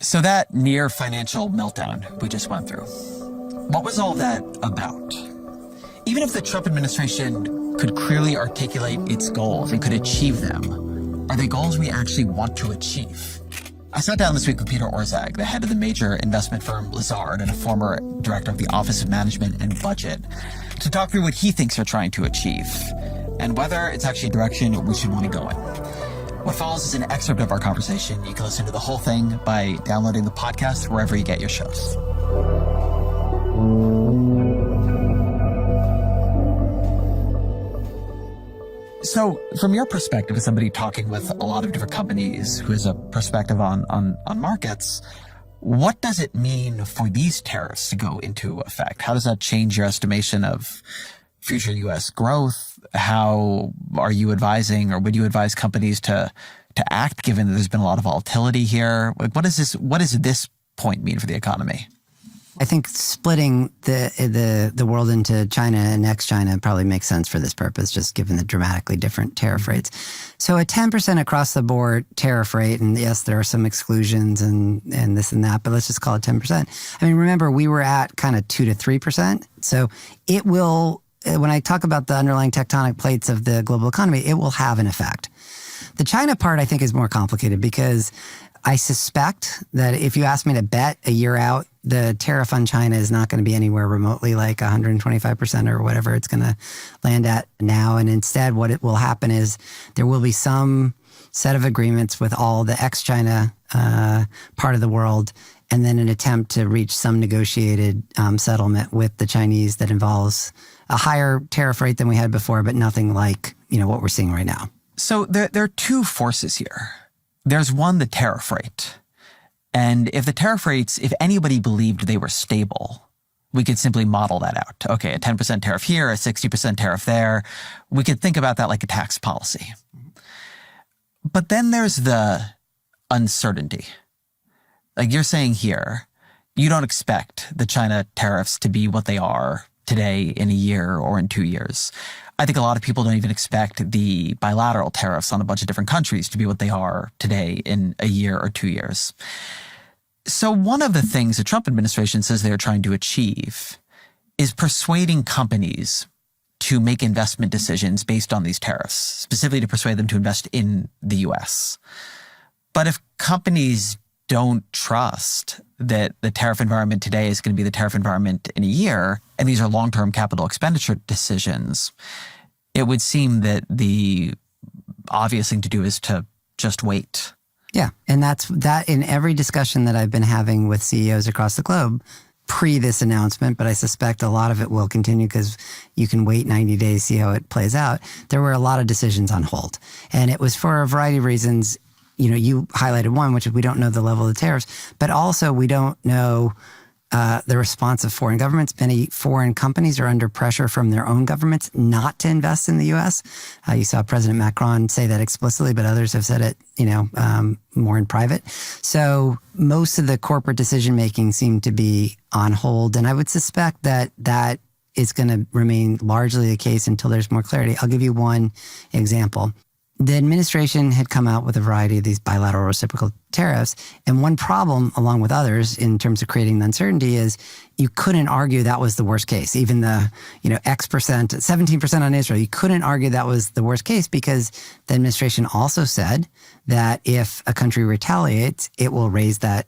So that near financial meltdown we just went through, what was all that about? Even if the Trump administration could clearly articulate its goals and could achieve them, are they goals we actually want to achieve? I sat down this week with Peter Orszag, the head of the major investment firm Lazard and a former director of the Office of Management and Budget, to talk through what he thinks they're trying to achieve and whether it's actually a direction we should want to go in. What follows is an excerpt of our conversation. You can listen to the whole thing by downloading the podcast wherever you get your shows. So from your perspective, as somebody talking with a lot of different companies who has a perspective on markets, what does it mean for these tariffs to go into effect? How does that change your estimation of future U.S. growth? How are you advising, or would you advise companies to act, given that there's been a lot of volatility here? Like, what does this point mean for the economy? I think splitting the world into China and ex-China probably makes sense for this purpose, just given the dramatically different tariff rates. So a 10% across the board tariff rate, and yes, there are some exclusions and this and that, but let's just call it 10%. I mean, remember, we were at kind of 2 to 3%. So it will, when I talk about the underlying tectonic plates of the global economy, it will have an effect. The China part, I think, is more complicated because I suspect that if you ask me to bet a year out, the tariff on China is not going to be anywhere remotely like 125% or whatever it's going to land at now. And instead, what it will happen is there will be some set of agreements with all the ex-China part of the world, and then an attempt to reach some negotiated settlement with the Chinese that involves a higher tariff rate than we had before, but nothing like, what we're seeing right now. So there are two forces here. There's one, the tariff rate. And if the tariff rates, if anybody believed they were stable, we could simply model that out. Okay, a 10% tariff here, a 60% tariff there. We could think about that like a tax policy. But then there's the uncertainty. Like you're saying here, you don't expect the China tariffs to be what they are today in a year or in 2 years. I think a lot of people don't even expect the bilateral tariffs on a bunch of different countries to be what they are today in a year or 2 years. So one of the things the Trump administration says they're trying to achieve is persuading companies to make investment decisions based on these tariffs, specifically to persuade them to invest in the U.S. But if companies don't trust that the tariff environment today is going to be the tariff environment in a year, and these are long-term capital expenditure decisions, it would seem that the obvious thing to do is to just wait. Yeah, and that's that in every discussion that I've been having with CEOs across the globe pre this announcement, but I suspect a lot of it will continue because you can wait 90 days, see how it plays out. There were a lot of decisions on hold, and it was for a variety of reasons. You highlighted one, which is we don't know the level of the tariffs, but also we don't know the response of foreign governments. Many foreign companies are under pressure from their own governments not to invest in the U.S. You saw President Macron say that explicitly, but others have said it, more in private. So most of the corporate decision-making seemed to be on hold. And I would suspect that that is going to remain largely the case until there's more clarity. I'll give you one example. The administration had come out with a variety of these bilateral reciprocal tariffs. And one problem, along with others, in terms of creating the uncertainty is you couldn't argue that was the worst case. Even the, X percent, 17% on Israel, you couldn't argue that was the worst case because the administration also said that if a country retaliates, it will raise the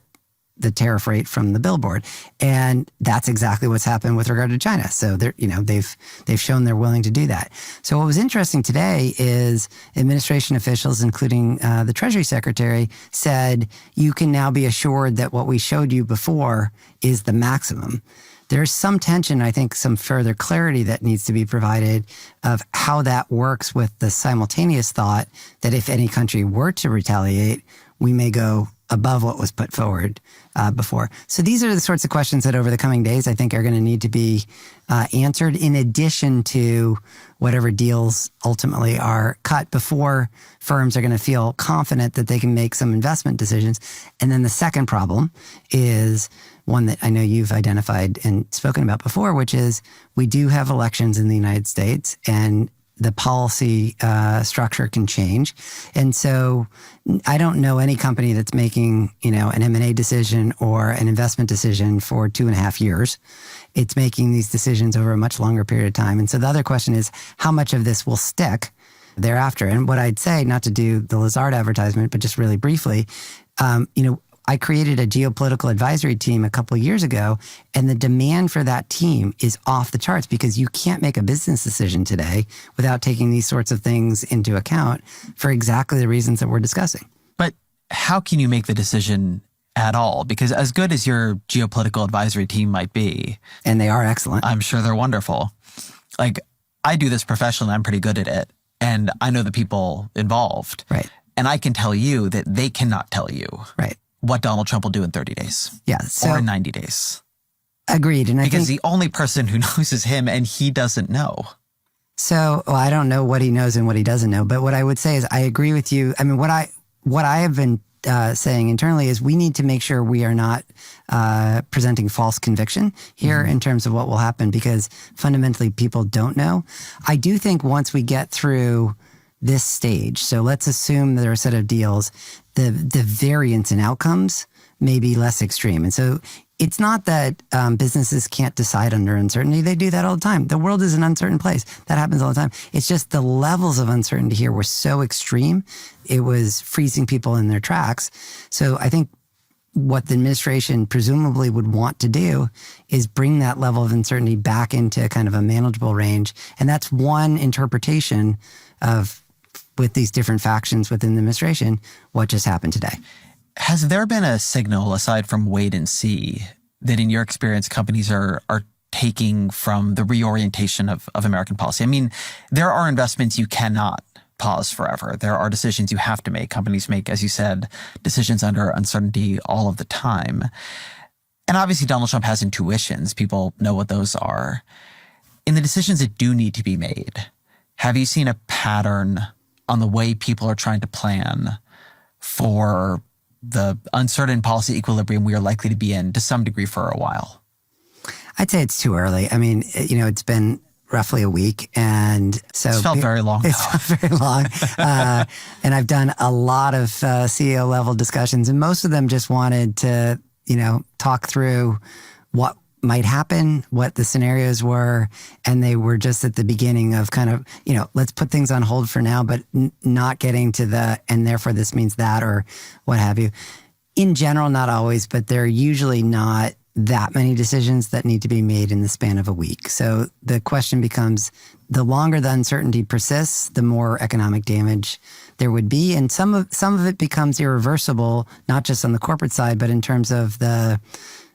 tariff rate from the billboard. And that's exactly what's happened with regard to China. So they've shown they're willing to do that. So what was interesting today is administration officials, including the Treasury Secretary, said, you can now be assured that what we showed you before is the maximum. There's some tension, I think some further clarity that needs to be provided of how that works with the simultaneous thought that if any country were to retaliate, we may go above what was put forward before. So these are the sorts of questions that over the coming days, I think are going to need to be answered in addition to whatever deals ultimately are cut before firms are going to feel confident that they can make some investment decisions. And then the second problem is one that I know you've identified and spoken about before, which is we do have elections in the United States, and the policy structure can change. And so I don't know any company that's making, an M&A decision or an investment decision for 2.5 years. It's making these decisions over a much longer period of time. And so the other question is, how much of this will stick thereafter? And what I'd say, not to do the Lazard advertisement, but just really briefly, I created a geopolitical advisory team a couple of years ago, and the demand for that team is off the charts because you can't make a business decision today without taking these sorts of things into account for exactly the reasons that we're discussing. But how can you make the decision at all? Because as good as your geopolitical advisory team might be, and they are excellent. I'm sure they're wonderful. Like, I do this professionally. I'm pretty good at it. And I know the people involved. Right. And I can tell you that they cannot tell you. Right. What Donald Trump will do in 30 days. Yeah. Or in 90 days. Agreed. And because the only person who knows is him, and he doesn't know. So, I don't know what he knows and what he doesn't know. But what I would say is I agree with you. I mean, what I have been saying internally is we need to make sure we are not presenting false conviction here in terms of what will happen, because fundamentally people don't know. I do think once we get through this stage, so let's assume there are a set of deals, the variance in outcomes may be less extreme. And so it's not that businesses can't decide under uncertainty. They do that all the time. The world is an uncertain place. That happens all the time. It's just the levels of uncertainty here were so extreme, it was freezing people in their tracks. So I think what the administration presumably would want to do is bring that level of uncertainty back into kind of a manageable range. And that's one interpretation of, with these different factions within the administration, what just happened today. Has there been a signal, aside from wait and see, that in your experience companies are taking from the reorientation of American policy? I mean, there are investments you cannot pause forever. There are decisions you have to make. Companies make, as you said, decisions under uncertainty all of the time. And obviously Donald Trump has intuitions. People know what those are. In the decisions that do need to be made, have you seen a pattern on the way people are trying to plan for the uncertain policy equilibrium we are likely to be in to some degree for a while? I'd say it's too early. I mean, it's been roughly a week, and so it's felt very long. It's felt very long, and I've done a lot of CEO level discussions, and most of them just wanted to, talk through what might happen, what the scenarios were, and they were just at the beginning of kind of, let's put things on hold for now, but not getting to and therefore this means that, or what have you. In general, not always, but there are usually not that many decisions that need to be made in the span of a week. So the question becomes, the longer the uncertainty persists, the more economic damage there would be. And some of it becomes irreversible, not just on the corporate side, but in terms of the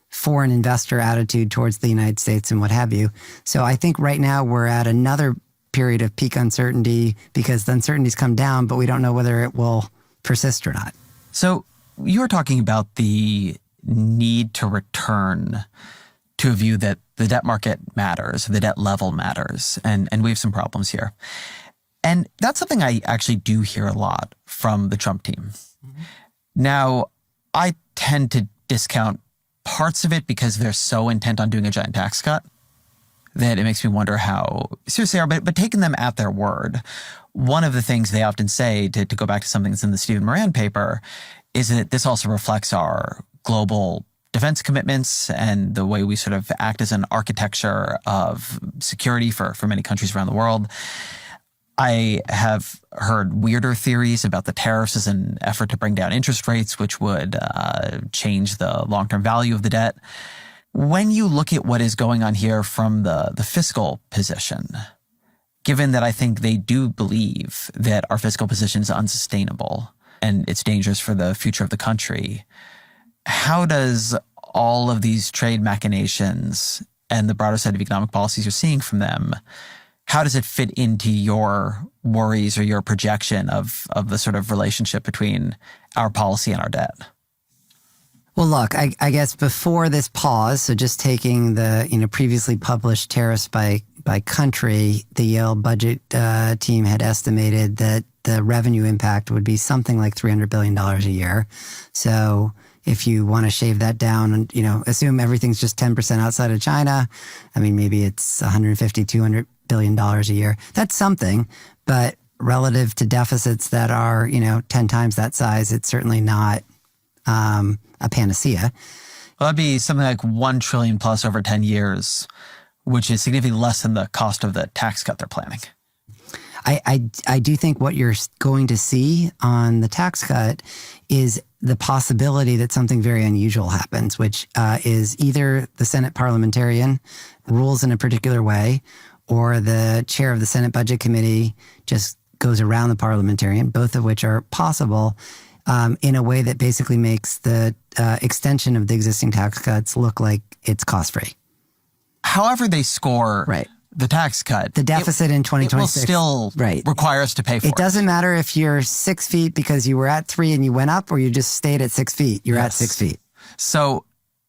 foreign investor attitude towards the United States and what have you. So I think right now we're at another period of peak uncertainty because the uncertainty's come down, but we don't know whether it will persist or not. So you were talking about the need to return to a view that the debt market matters, the debt level matters, and we have some problems here. And that's something I actually do hear a lot from the Trump team. Mm-hmm. Now, I tend to discount parts of it because they're so intent on doing a giant tax cut that it makes me wonder how serious they are. But taking them at their word, one of the things they often say, to go back to something that's in the Stephen Moran paper, is that this also reflects our global defense commitments and the way we sort of act as an architecture of security for many countries around the world. I have heard weirder theories about the tariffs as an effort to bring down interest rates, which would change the long-term value of the debt. When you look at what is going on here from the fiscal position, given that I think they do believe that our fiscal position is unsustainable and it's dangerous for the future of the country, how does all of these trade machinations and the broader set of economic policies you're seeing from them, how does it fit into your worries or your projection of the sort of relationship between our policy and our debt? Well, look, I guess before this pause, so just taking the previously published tariffs by country, the Yale budget team had estimated that the revenue impact would be something like $300 billion a year. So if you want to shave that down and, assume everything's just 10% outside of China, I mean, maybe it's $150, $200 billion a year. That's something, but relative to deficits that are, 10 times that size, it's certainly not a panacea. Well, that'd be something like 1 trillion plus over 10 years, which is significantly less than the cost of the tax cut they're planning. I do think what you're going to see on the tax cut is the possibility that something very unusual happens, which is either the Senate parliamentarian rules in a particular way, or the chair of the Senate Budget Committee just goes around the parliamentarian, both of which are possible, in a way that basically makes the extension of the existing tax cuts look like it's cost-free. However they score the tax cut, the deficit in 2026 it will still require us to pay for it. It doesn't matter if you're 6 feet because you were at 3 and you went up, or you just stayed at 6 feet. You're at 6 feet. So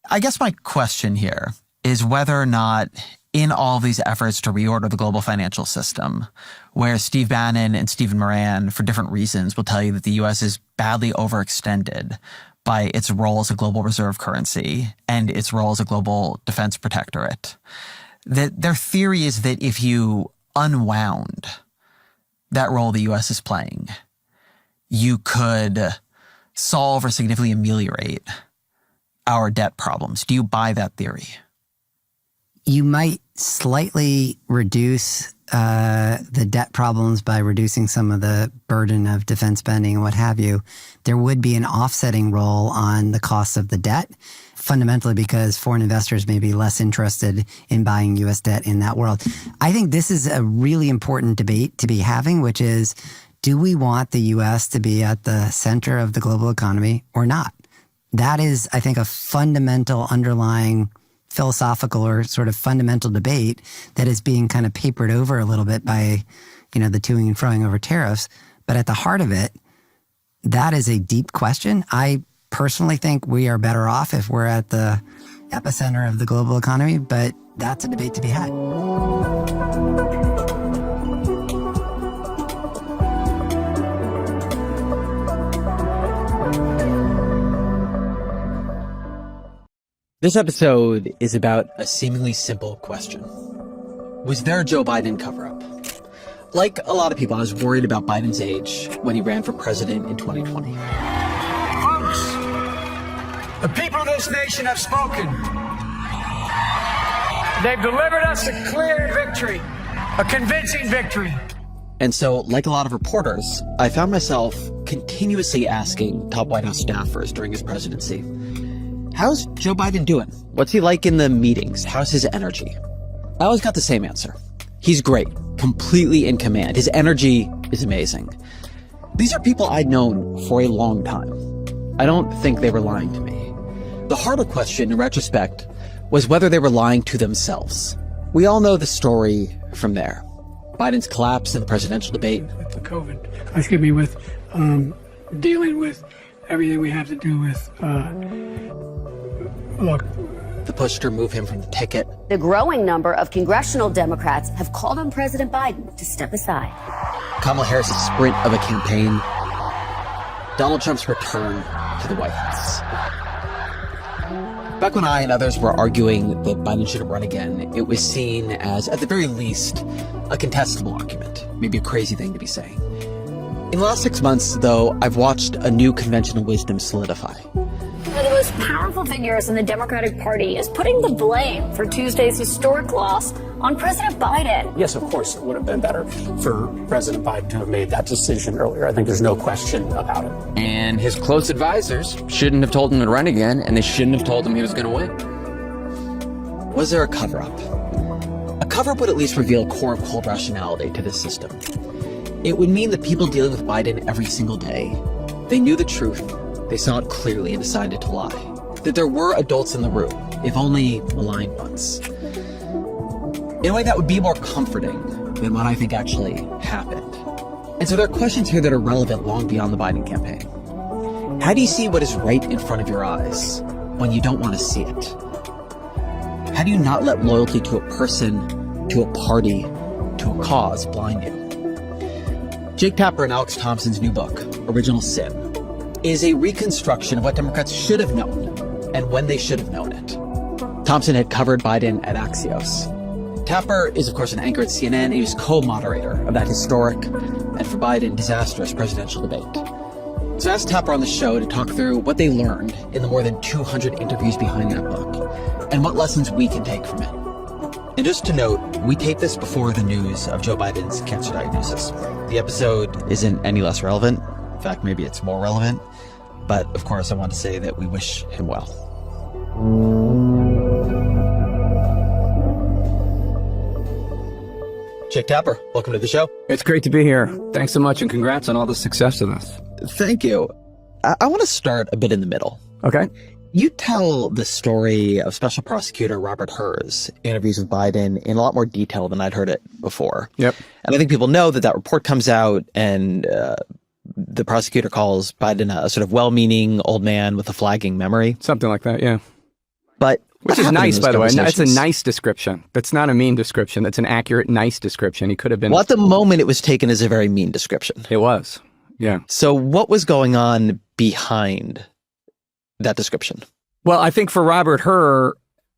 I guess my question here is whether or not in all these efforts to reorder the global financial system, where Steve Bannon and Stephen Moran, for different reasons, will tell you that the U.S. is badly overextended by its role as a global reserve currency and its role as a global defense protectorate, that their theory is that if you unwound that role the U.S. is playing, you could solve or significantly ameliorate our debt problems. Do you buy that theory? You might slightly reduce the debt problems by reducing some of the burden of defense spending and what have you. There would be an offsetting role on the cost of the debt, fundamentally because foreign investors may be less interested in buying U.S. debt in that world. I think this is a really important debate to be having, which is, do we want the U.S. to be at the center of the global economy or not? That is, I think, a fundamental underlying philosophical or sort of fundamental debate that is being kind of papered over a little bit by, the toing and froing over tariffs. But at the heart of it, that is a deep question. I personally think we are better off if we're at the epicenter of the global economy, but that's a debate to be had. This episode is about a seemingly simple question. Was there a Joe Biden cover-up? Like a lot of people, I was worried about Biden's age when he ran for president in 2020. Folks, the people of this nation have spoken. They've delivered us a clear victory, a convincing victory. And so, like a lot of reporters, I found myself continuously asking top White House staffers during his presidency, how's Joe Biden doing? What's he like in the meetings? How's his energy? I always got the same answer. He's great, completely in command. His energy is amazing. These are people I'd known for a long time. I don't think they were lying to me. The harder question, in retrospect, was whether they were lying to themselves. We all know the story from there. Biden's collapse in the presidential debate. With the COVID, with dealing with everything we have to do with, the push to remove him from the ticket. The growing number of congressional Democrats have called on President Biden to step aside. Kamala Harris' sprint of a campaign. Donald Trump's return to the White House. Back when I and others were arguing that Biden should run again, it was seen as, at the very least, a contestable argument. Maybe a crazy thing to be saying. In the last 6 months, though, I've watched a new conventional wisdom solidify. One of the most powerful figures in the Democratic Party is putting the blame for Tuesday's historic loss on President Biden. Yes, of course, it would have been better for President Biden to have made that decision earlier. I think there's no question about it. And his close advisors shouldn't have told him to run again, and they shouldn't have told him he was going to win. Was there a cover-up? A cover-up would at least reveal a core of cold rationality to this system. It would mean that people dealing with Biden every single day, they knew the truth, they saw it clearly and decided to lie. That there were adults in the room, if only maligned ones. In a way that would be more comforting than what I think actually happened. And so there are questions here that are relevant long beyond the Biden campaign. How do you see what is right in front of your eyes when you don't want to see it? How do you not let loyalty to a person, to a party, to a cause blind you? Jake Tapper and Alex Thompson's new book, Original Sin, is a reconstruction of what Democrats should have known and when they should have known it. Thompson had covered Biden at Axios. Tapper is, of course, an anchor at CNN, and he was co-moderator of that historic and, for Biden, disastrous presidential debate. So I asked Tapper on the show to talk through what they learned in the more than 200 interviews behind that book, and what lessons we can take from it. And just to note, we taped this before the news of Joe Biden's cancer diagnosis. The episode isn't any less relevant. In fact, maybe it's more relevant. But, of course, I want to say that we wish him well. Jake Tapper, welcome to the show. It's great to be here. Thanks so much, and congrats on all the success of this. Thank you. I want to start a bit in the middle. Okay. You tell the story of Special Prosecutor Robert Hur's interviews with Biden in a lot more detail than I'd heard it before. Yep. And I think people know that report comes out, and the prosecutor calls Biden a sort of well-meaning old man with a flagging memory. Something like that, yeah. But which is nice, by the way. It's a nice description. That's not a mean description. That's an accurate, nice description. He could have been... Well, at the moment, it was taken as a very mean description. It was, yeah. So what was going on behind that description? Well, I think for Robert Hur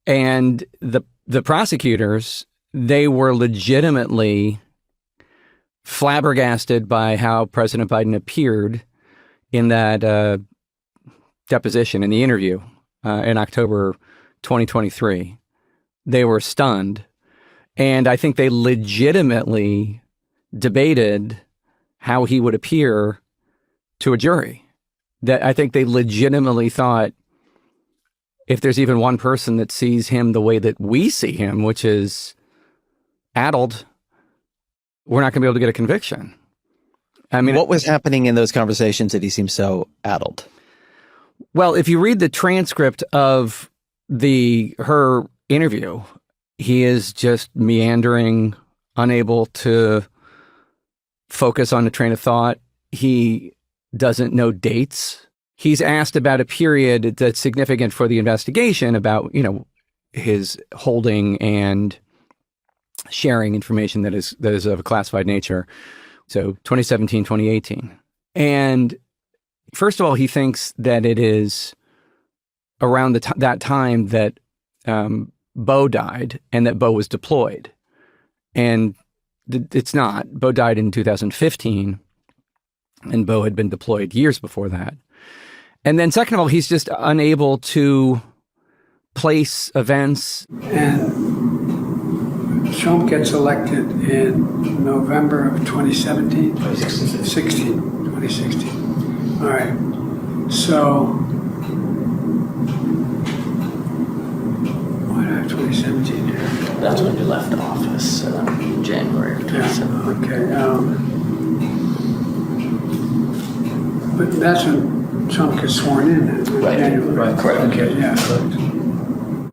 and the prosecutors, they were legitimately flabbergasted by how President Biden appeared in that deposition, in the interview in October 2023. They were stunned. And I think they legitimately debated how he would appear to a jury. That I think they legitimately thought, if there's even one person that sees him the way that we see him, which is addled, we're not going to be able to get a conviction. I mean, what was happening in those conversations that he seemed so addled? Well, if you read the transcript of her interview, he is just meandering, unable to focus on a train of thought. He doesn't know dates. He's asked about a period that's significant for the investigation about, his holding and sharing information that is of a classified nature. So 2017, 2018. And first of all, he thinks that it is around that time that Bo died and that Bo was deployed. And it's not. Bo died in 2015, and Bo had been deployed years before that. And then second of all, he's just unable to place events. And Trump gets elected in November of 2017? 2016. All right. So, why do I have 2017 here? That's when you left office, January of 2017. Yeah, okay. But that's when Trump gets sworn in. Right. January. Right. Correct. Okay. Yeah.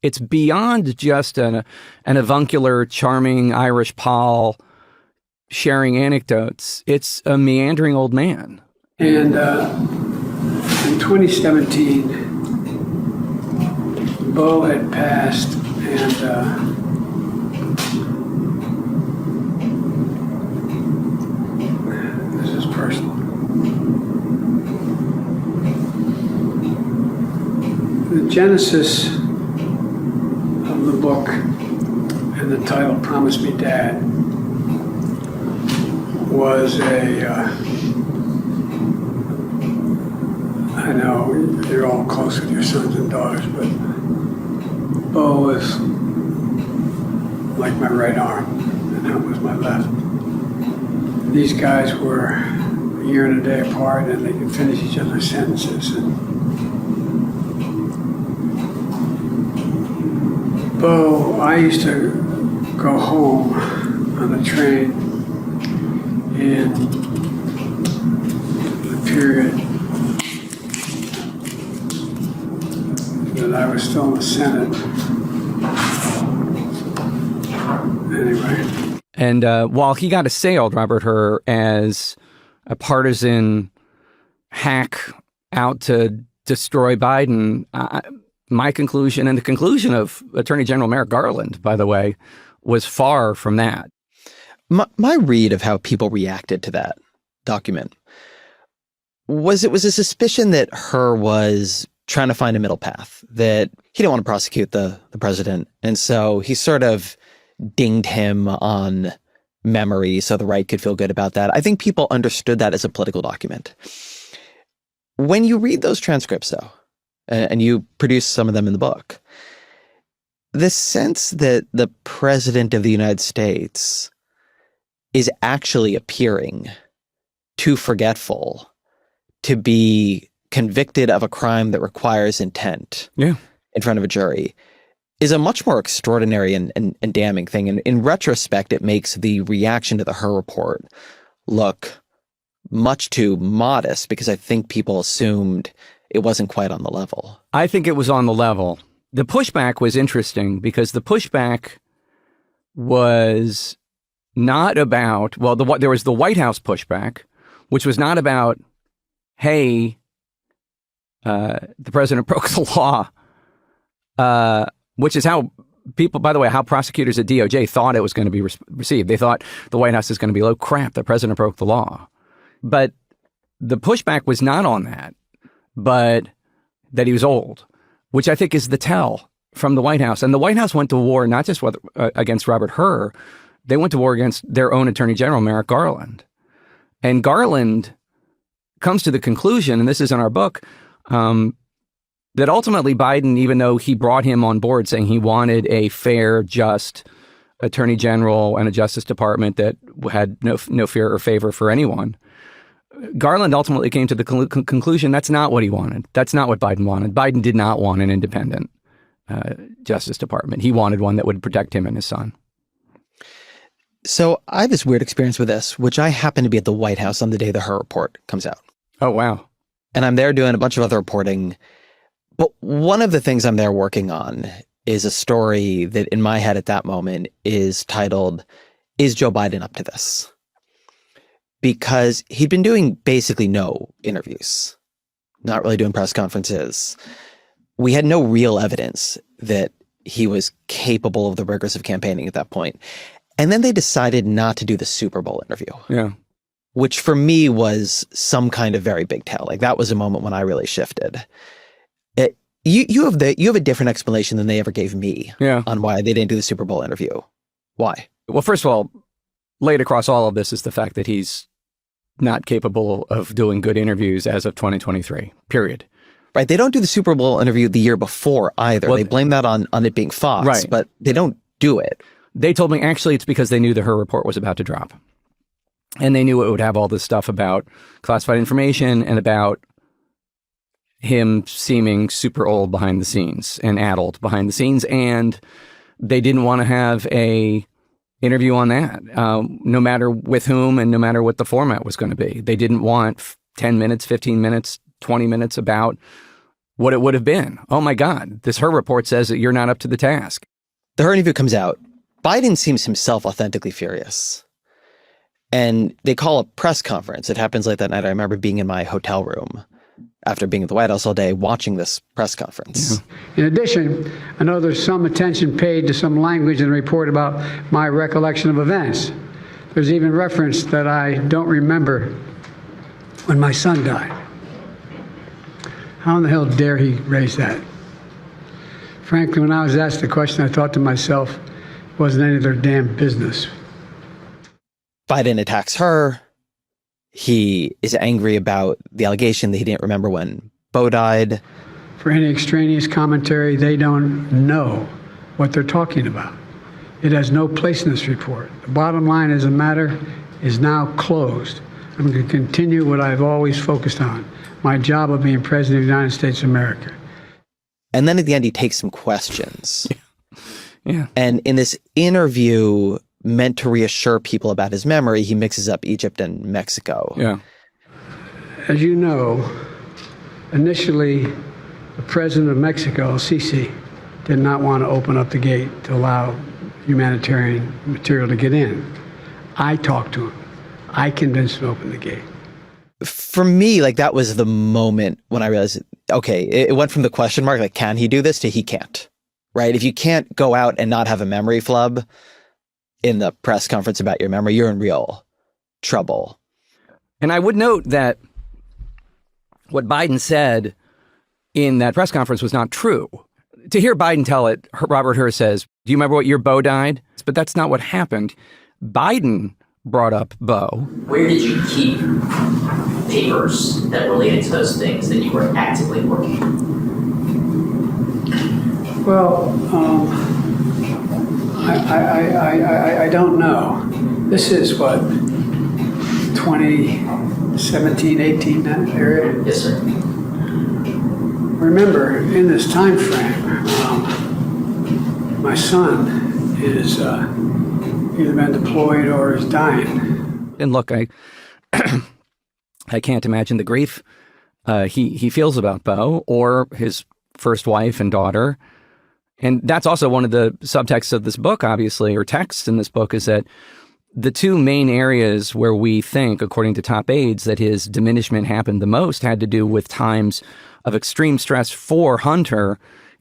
It's beyond just an avuncular, charming Irish Paul sharing anecdotes. It's a meandering old man. And in 2017, Bo had passed, and this is personal. The genesis of the book and the title, Promise Me Dad, was I know you're all close with your sons and daughters, but Bo was like my right arm, and that was my left. These guys were a year and a day apart, and they could finish each other's sentences. And Bo, I used to go home on the train in the period that I was still in the Senate. Anyway. And while he got assailed, Robert Hur, as a partisan hack out to destroy Biden, my conclusion, and the conclusion of Attorney General Merrick Garland, by the way, was far from that. My read of how people reacted to that document was it was a suspicion that Hur was trying to find a middle path, that he didn't want to prosecute the president. And so he sort of dinged him on memory so the right could feel good about that. I think people understood that as a political document. When you read those transcripts, though, and you produce some of them in the book, the sense that the president of the United States is actually appearing too forgetful to be convicted of a crime that requires intent in front of a jury is a much more extraordinary and damning thing. And in retrospect, it makes the reaction to the Hur report look much too modest, because I think people assumed it wasn't quite on the level. I think it was on the level. The pushback was interesting because the pushback was not about, well, there was the White House pushback, which was not about, hey, the president broke the law, which is how people, by the way, how prosecutors at DOJ thought it was going to be received. They thought the White House is going to be, oh, crap, the president broke the law. But the pushback was not on that, but that he was old, which I think is the tell from the White House. And the White House went to war not just against Robert Hur, they went to war against their own Attorney General, Merrick Garland. And Garland comes to the conclusion, and this is in our book, that ultimately Biden, even though he brought him on board saying he wanted a fair, just Attorney General and a Justice Department that had no fear or favor for anyone, Garland ultimately came to the conclusion that's not what he wanted. That's not what Biden wanted. Biden did not want an independent Justice Department. He wanted one that would protect him and his son. So I have this weird experience with this, which I happen to be at the White House on the day the Hur report comes out. Oh, wow. And I'm there doing a bunch of other reporting. But one of the things I'm there working on is a story that in my head at that moment is titled, "Is Joe Biden Up to This?" Because he'd been doing basically no interviews, not really doing press conferences. We had no real evidence that he was capable of the rigors of campaigning at that point. And then they decided not to do the Super Bowl interview. Yeah. Which for me was some kind of very big tell. Like that was a moment when I really shifted. You have a different explanation than they ever gave me on why they didn't do the Super Bowl interview. Why? Well, first of all, laid across all of this is the fact that he's not capable of doing good interviews as of 2023, period. Right. They don't do the Super Bowl interview the year before either. Well, they blame that on it being Fox, right. But they don't do it. They told me actually it's because they knew the Hur report was about to drop. And they knew it would have all this stuff about classified information and about him seeming super old behind the scenes and addled behind the scenes. And they didn't want to have a interview on that, no matter with whom and no matter what the format was going to be. They didn't want 10 minutes, 15 minutes, 20 minutes about what it would have been. Oh my God, this Hur report says that you're not up to the task. The Hur interview comes out. Biden seems himself authentically furious. And they call a press conference. It happens late that night. I remember being in my hotel room after being at the White House all day watching this press conference. In addition, I know there's some attention paid to some language in the report about my recollection of events. There's even reference that I don't remember when my son died. How in the hell dare he raise that? Frankly, when I was asked the question, I thought to myself, it wasn't any of their damn business. Biden attacks her. He is angry about the allegation that he didn't remember when Beau died. For any extraneous commentary, they don't know what they're talking about. It has no place in this report. The bottom line is the matter is now closed. I'm going to continue what I've always focused on, my job of being president of the United States of America. And then at the end, he takes some questions. Yeah. And in this interview meant to reassure people about his memory, he mixes up Egypt and Mexico. Yeah. As you know, initially, the president of Mexico, El Sisi, did not want to open up the gate to allow humanitarian material to get in. I talked to him. I convinced him to open the gate. For me, like that was the moment when I realized, okay, it went from the question mark, like, can he do this, to he can't, right? If you can't go out and not have a memory flub in the press conference about your memory, you're in real trouble. And I would note that what Biden said in that press conference was not true. to hear Biden tell it, Robert Hur says, do you remember what year Beau died? But that's not what happened. Biden brought up Beau. Where did you keep papers that related to those things that you were actively working on? Well, I don't know. This is what, 2017, 18, that area? Yes, sir. Remember, in this time frame, my son is either been deployed or is dying. And look, I can't imagine the grief he feels about Beau or his first wife and daughter. And that's also one of the subtexts of this book, obviously, or texts in this book, is that the two main areas where we think, according to top aides, that his diminishment happened the most had to do with times of extreme stress for Hunter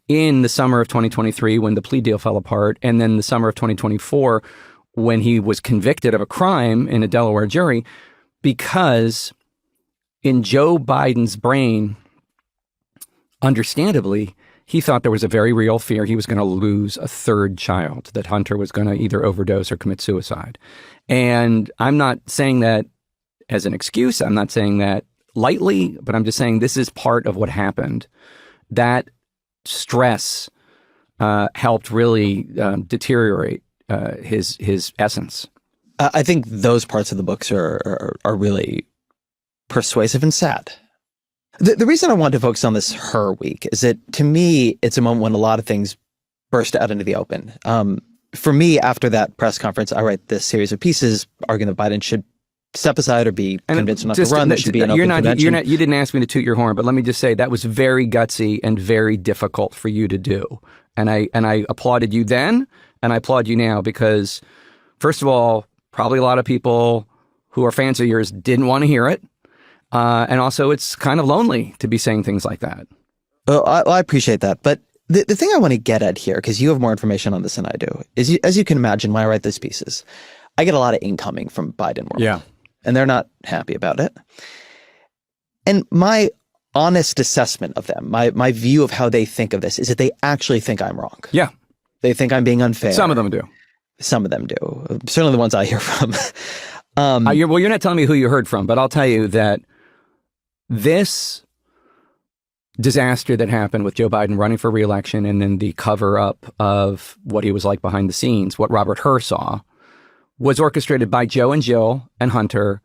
in the summer of 2023 when the plea deal fell apart, and then the summer of 2024 when he was convicted of a crime in a Delaware jury, because in Joe Biden's brain, understandably, he thought there was a very real fear he was going to lose a third child, that Hunter was going to either overdose or commit suicide. And I'm not saying that as an excuse. I'm not saying that lightly, but I'm just saying this is part of what happened. That stress helped really deteriorate his essence. I think those parts of the books are really persuasive and sad. The reason I wanted to focus on this Her week is that, to me, it's a moment when a lot of things burst out into the open. For me, after that press conference, I write this series of pieces arguing that Biden should step aside or be convinced not to run. There should be an open convention. You didn't ask me to toot your horn, but let me just say that was very gutsy and very difficult for you to do. And I applauded you then, and I applaud you now, because, first of all, probably a lot of people who are fans of yours didn't want to hear it. And also, it's kind of lonely to be saying things like that. Well, I appreciate that. But the thing I want to get at here, because you have more information on this than I do, is as you can imagine, when I write these pieces, I get a lot of incoming from Biden world. Yeah. And they're not happy about it. And my honest assessment of them, my view of how they think of this, is that they actually think I'm wrong. Yeah. They think I'm being unfair. Some of them do. Some of them do. Certainly the ones I hear from. You're not telling me who you heard from, but I'll tell you that this disaster that happened with Joe Biden running for re-election, and then the cover-up of what he was like behind the scenes, what Robert Hur saw, was orchestrated by Joe and Jill and Hunter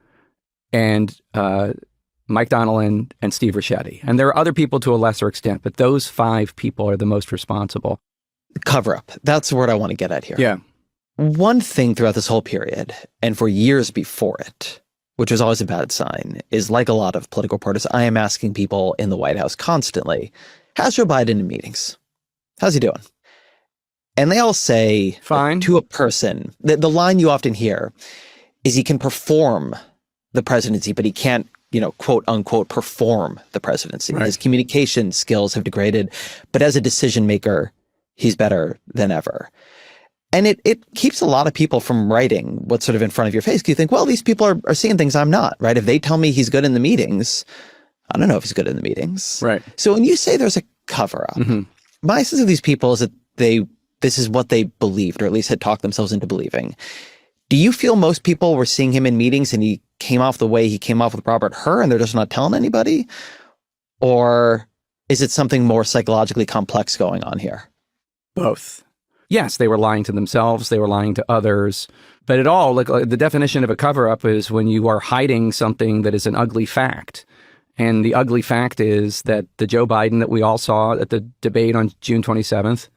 and Mike Donnellan and Steve Ricchetti. And there are other people to a lesser extent, but those 5 people are the most responsible. Cover-up. That's the word I want to get at here. Yeah. One thing throughout this whole period, and for years before it, which was always a bad sign, is, like a lot of political reporters, I am asking people in the White House constantly, how's Joe Biden in meetings? How's he doing? And they all say, fine, to a person, the line you often hear is he can perform the presidency, but he can't, quote unquote, perform the presidency. Right. His communication skills have degraded, but as a decision maker, he's better than ever. And it keeps a lot of people from writing what's sort of in front of your face. You think, well, these people are seeing things I'm not, right? If they tell me he's good in the meetings, I don't know if he's good in the meetings. Right. So when you say there's a cover-up, my sense of these people is that this is what they believed, or at least had talked themselves into believing. Do you feel most people were seeing him in meetings and he came off the way he came off with Robert Hur and they're just not telling anybody? Or is it something more psychologically complex going on here? Both. Yes, they were lying to themselves. They were lying to others. But the definition of a cover-up is when you are hiding something that is an ugly fact. And the ugly fact is that the Joe Biden that we all saw at the debate on June 27th,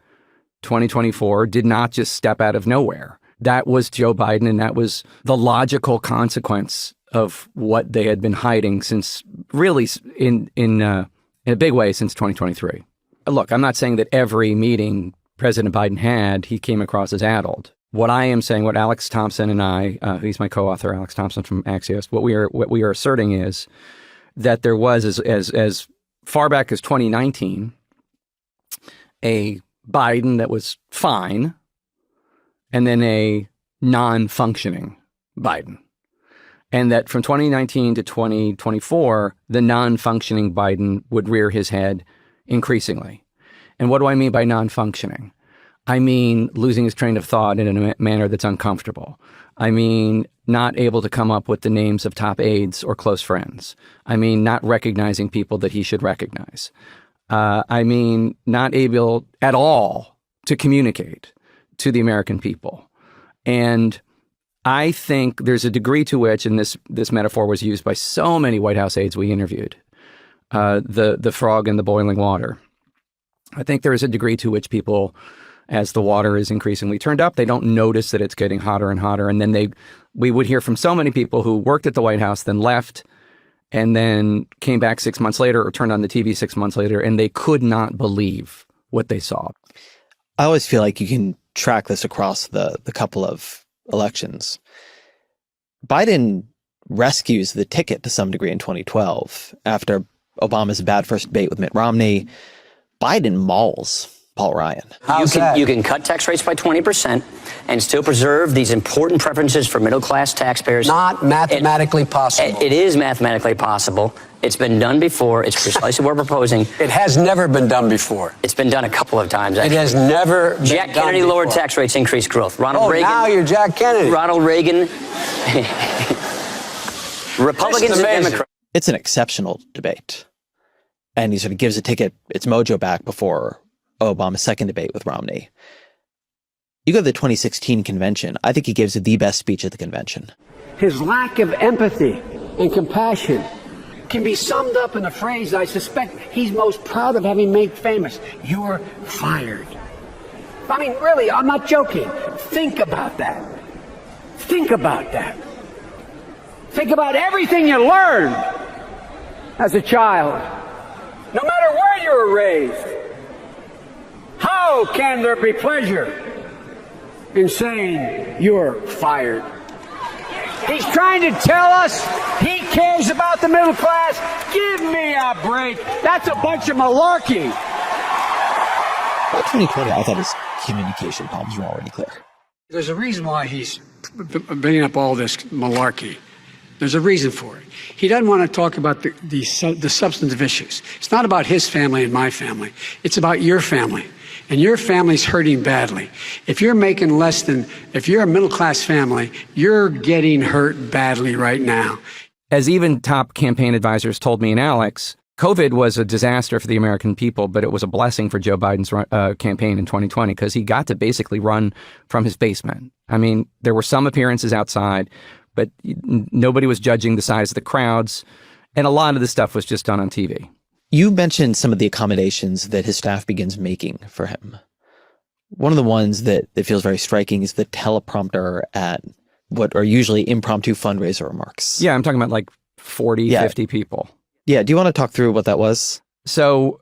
2024, did not just step out of nowhere. That was Joe Biden, and that was the logical consequence of what they had been hiding since, really, in a big way, since 2023. Look, I'm not saying that every meeting President Biden had, he came across as addled. What I am saying, what Alex Thompson and I, he's my co-author, Alex Thompson from Axios, what we are asserting is that there was, as far back as 2019, a Biden that was fine, and then a non-functioning Biden. And that from 2019 to 2024, the non-functioning Biden would rear his head increasingly. And what do I mean by non-functioning? I mean losing his train of thought in a manner that's uncomfortable. I mean not able to come up with the names of top aides or close friends. I mean not recognizing people that he should recognize. I mean not able at all to communicate to the American people. And I think there's a degree to which, and this metaphor was used by so many White House aides we interviewed, the frog in the boiling water. I think there is a degree to which people, as the water is increasingly turned up, they don't notice that it's getting hotter and hotter. And then we would hear from so many people who worked at the White House, then left, and then came back 6 months later or turned on the TV 6 months later, and they could not believe what they saw. I always feel like you can track this across the couple of elections. Biden rescues the ticket to some degree in 2012 after Obama's bad first debate with Mitt Romney. Biden mauls Paul Ryan. You can cut tax rates by 20% and still preserve these important preferences for middle-class taxpayers. Not mathematically possible. It is mathematically possible. It's been done before. It's precisely what we're proposing. It has never been done before. It's been done a couple of times, actually. It has never been Jack done Kennedy before. lowered tax rates, increased growth. Ronald Reagan. Now you're Jack Kennedy. Ronald Reagan. Republicans and Democrats. It's an exceptional debate. And he sort of gives the ticket its mojo back before Obama's second debate with Romney. You go to the 2016 convention. I think he gives the best speech at the convention. His lack of empathy and compassion can be summed up in a phrase I suspect he's most proud of having made famous. You're fired. I mean, really, I'm not joking. Think about that. Think about that. Think about everything you learned as a child. No matter where you were raised, how can there be pleasure in saying you're fired? He's trying to tell us he cares about the middle class. Give me a break. That's a bunch of malarkey. By 2020, I thought his communication problems were already clear. There's a reason why he's bringing up all this malarkey. There's a reason for it. He doesn't want to talk about the substantive issues. It's not about his family and my family. It's about your family. And your family's hurting badly. If you're making less than, if you're a middle-class family, you're getting hurt badly right now. As even top campaign advisors told me and Alex, COVID was a disaster for the American people, but it was a blessing for Joe Biden's campaign in 2020 because he got to basically run from his basement. I mean, there were some appearances outside, but nobody was judging the size of the crowds. And a lot of the stuff was just done on TV. You mentioned some of the accommodations that his staff begins making for him. One of the ones that feels very striking is the teleprompter at what are usually impromptu fundraiser remarks. Yeah, I'm talking about like 40, 50 people. Yeah, do you want to talk through what that was? So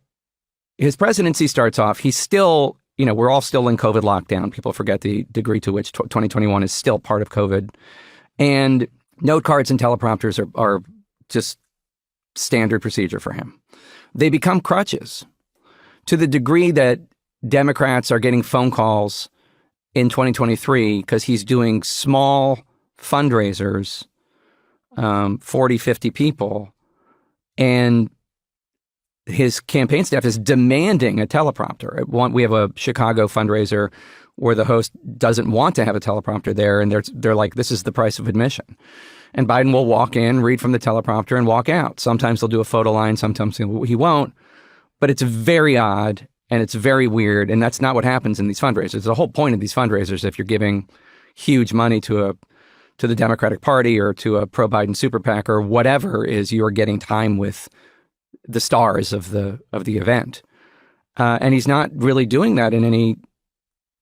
his presidency starts off, he's still, we're all still in COVID lockdown. People forget the degree to which 2021 is still part of COVID. And note cards and teleprompters are just standard procedure for him. They become crutches to the degree that Democrats are getting phone calls in 2023 because he's doing small fundraisers, 40, 50 people, and his campaign staff is demanding a teleprompter. We have a Chicago fundraiser where the host doesn't want to have a teleprompter there, and they're like, this is the price of admission. And Biden will walk in, read from the teleprompter, and walk out. Sometimes they'll do a photo line, sometimes he won't. But it's very odd, and it's very weird, and that's not what happens in these fundraisers. The whole point of these fundraisers, if you're giving huge money to the Democratic Party or to a pro-Biden super PAC or whatever, is you're getting time with the stars of the event. And he's not really doing that in any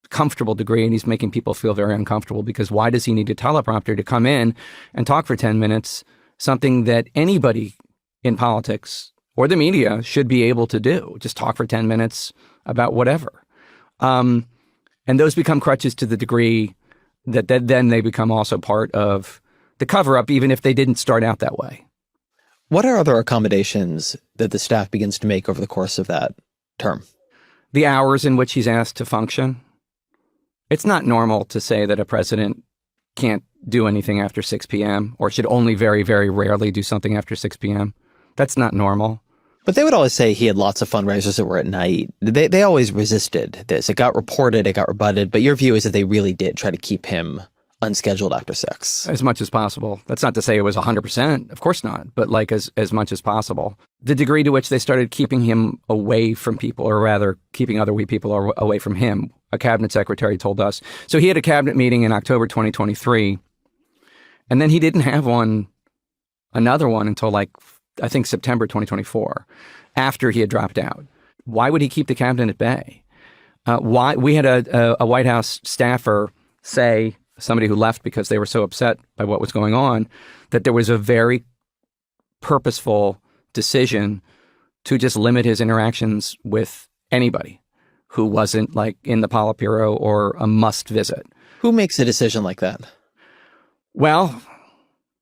comfortable degree, and he's making people feel very uncomfortable because why does he need a teleprompter to come in and talk for 10 minutes, something that anybody in politics or the media should be able to do, just talk for 10 minutes about whatever. And those become crutches to the degree that then they become also part of the cover-up, even if they didn't start out that way. What are other accommodations that the staff begins to make over the course of that term? The hours in which he's asked to function. It's not normal to say that a president can't do anything after 6 p.m. or should only very, very rarely do something after 6 p.m. That's not normal. But they would always say he had lots of fundraisers that were at night. They always resisted this. It got reported, it got rebutted, but your view is that they really did try to keep him unscheduled after 6. As much as possible. That's not to say it was 100%. Of course not. But like as much as possible. The degree to which they started keeping him away from people, or rather keeping other people away from him, a cabinet secretary told us. So he had a cabinet meeting in October 2023, and then he didn't have another one until like, I think September 2024, after he had dropped out. Why would he keep the cabinet at bay? Why? We had a White House staffer say, somebody who left because they were so upset by what was going on, that there was a very purposeful decision to just limit his interactions with anybody who wasn't like in the Politburo or a must visit. Who makes a decision like that? Well,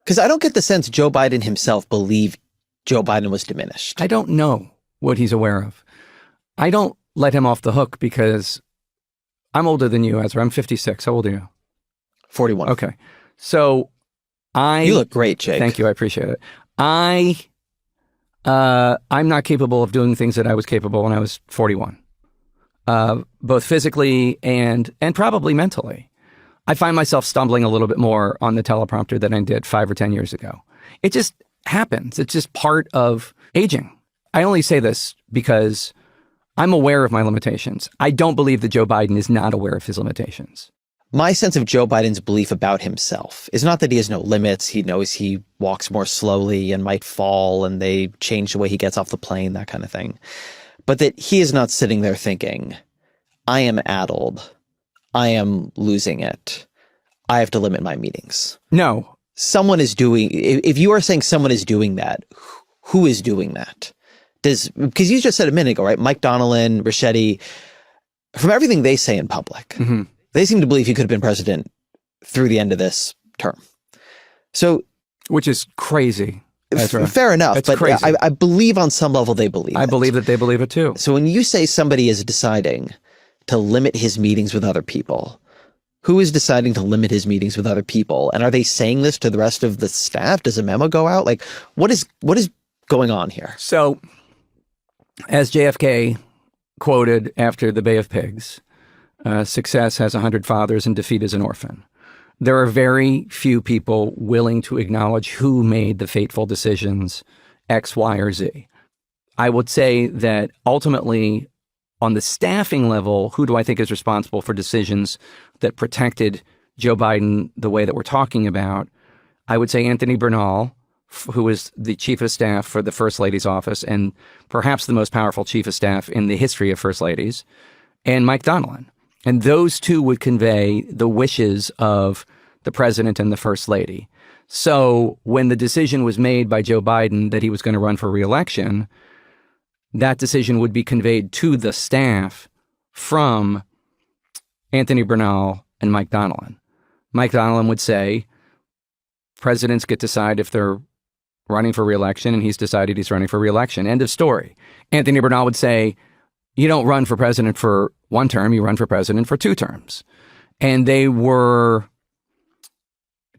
because I don't get the sense Joe Biden himself believed Joe Biden was diminished. I don't know what he's aware of. I don't let him off the hook because I'm older than you, Ezra. I'm 56. How old are you? 41. Okay. So You look great, Jake. Thank you. I appreciate it. I'm not capable of doing things that I was capable when I was 41, both physically and probably mentally. I find myself stumbling a little bit more on the teleprompter than I did 5 or 10 years ago. It just happens. It's just part of aging. I only say this because I'm aware of my limitations. I don't believe that Joe Biden is not aware of his limitations. My sense of Joe Biden's belief about himself is not that he has no limits. He knows he walks more slowly and might fall, and they change the way he gets off the plane, that kind of thing. But that he is not sitting there thinking, I am addled. I am losing it. I have to limit my meetings. No. Someone is doing, if you are saying someone is doing that, who is doing that? Because you just said a minute ago, right? Mike Donnellan, Ricchetti, from everything they say in public, they seem to believe he could have been president through the end of this term. So, which is crazy. Fair enough. It's but crazy. I believe on some level they believe I believe that they believe it too. So when you say somebody is deciding to limit his meetings with other people, who is deciding to limit his meetings with other people? And are they saying this to the rest of the staff? Does a memo go out? Like, what is going on here? So, as JFK quoted after the Bay of Pigs, success has 100 fathers and defeat is an orphan. There are very few people willing to acknowledge who made the fateful decisions X, Y, or Z. I would say that ultimately, on the staffing level, who do I think is responsible for decisions that protected Joe Biden the way that we're talking about? I would say Anthony Bernal, who is the chief of staff for the First Lady's office and perhaps the most powerful chief of staff in the history of First Ladies, and Mike Donnellan. And those two would convey the wishes of the president and the First Lady. So when the decision was made by Joe Biden that he was going to run for re-election, that decision would be conveyed to the staff from Anthony Bernal and Mike Donnellan. Mike Donnellan would say, presidents get to decide if they're running for re-election, and he's decided he's running for re-election. End of story. Anthony Bernal would say, you don't run for president for one term, you run for president for 2 terms. And they were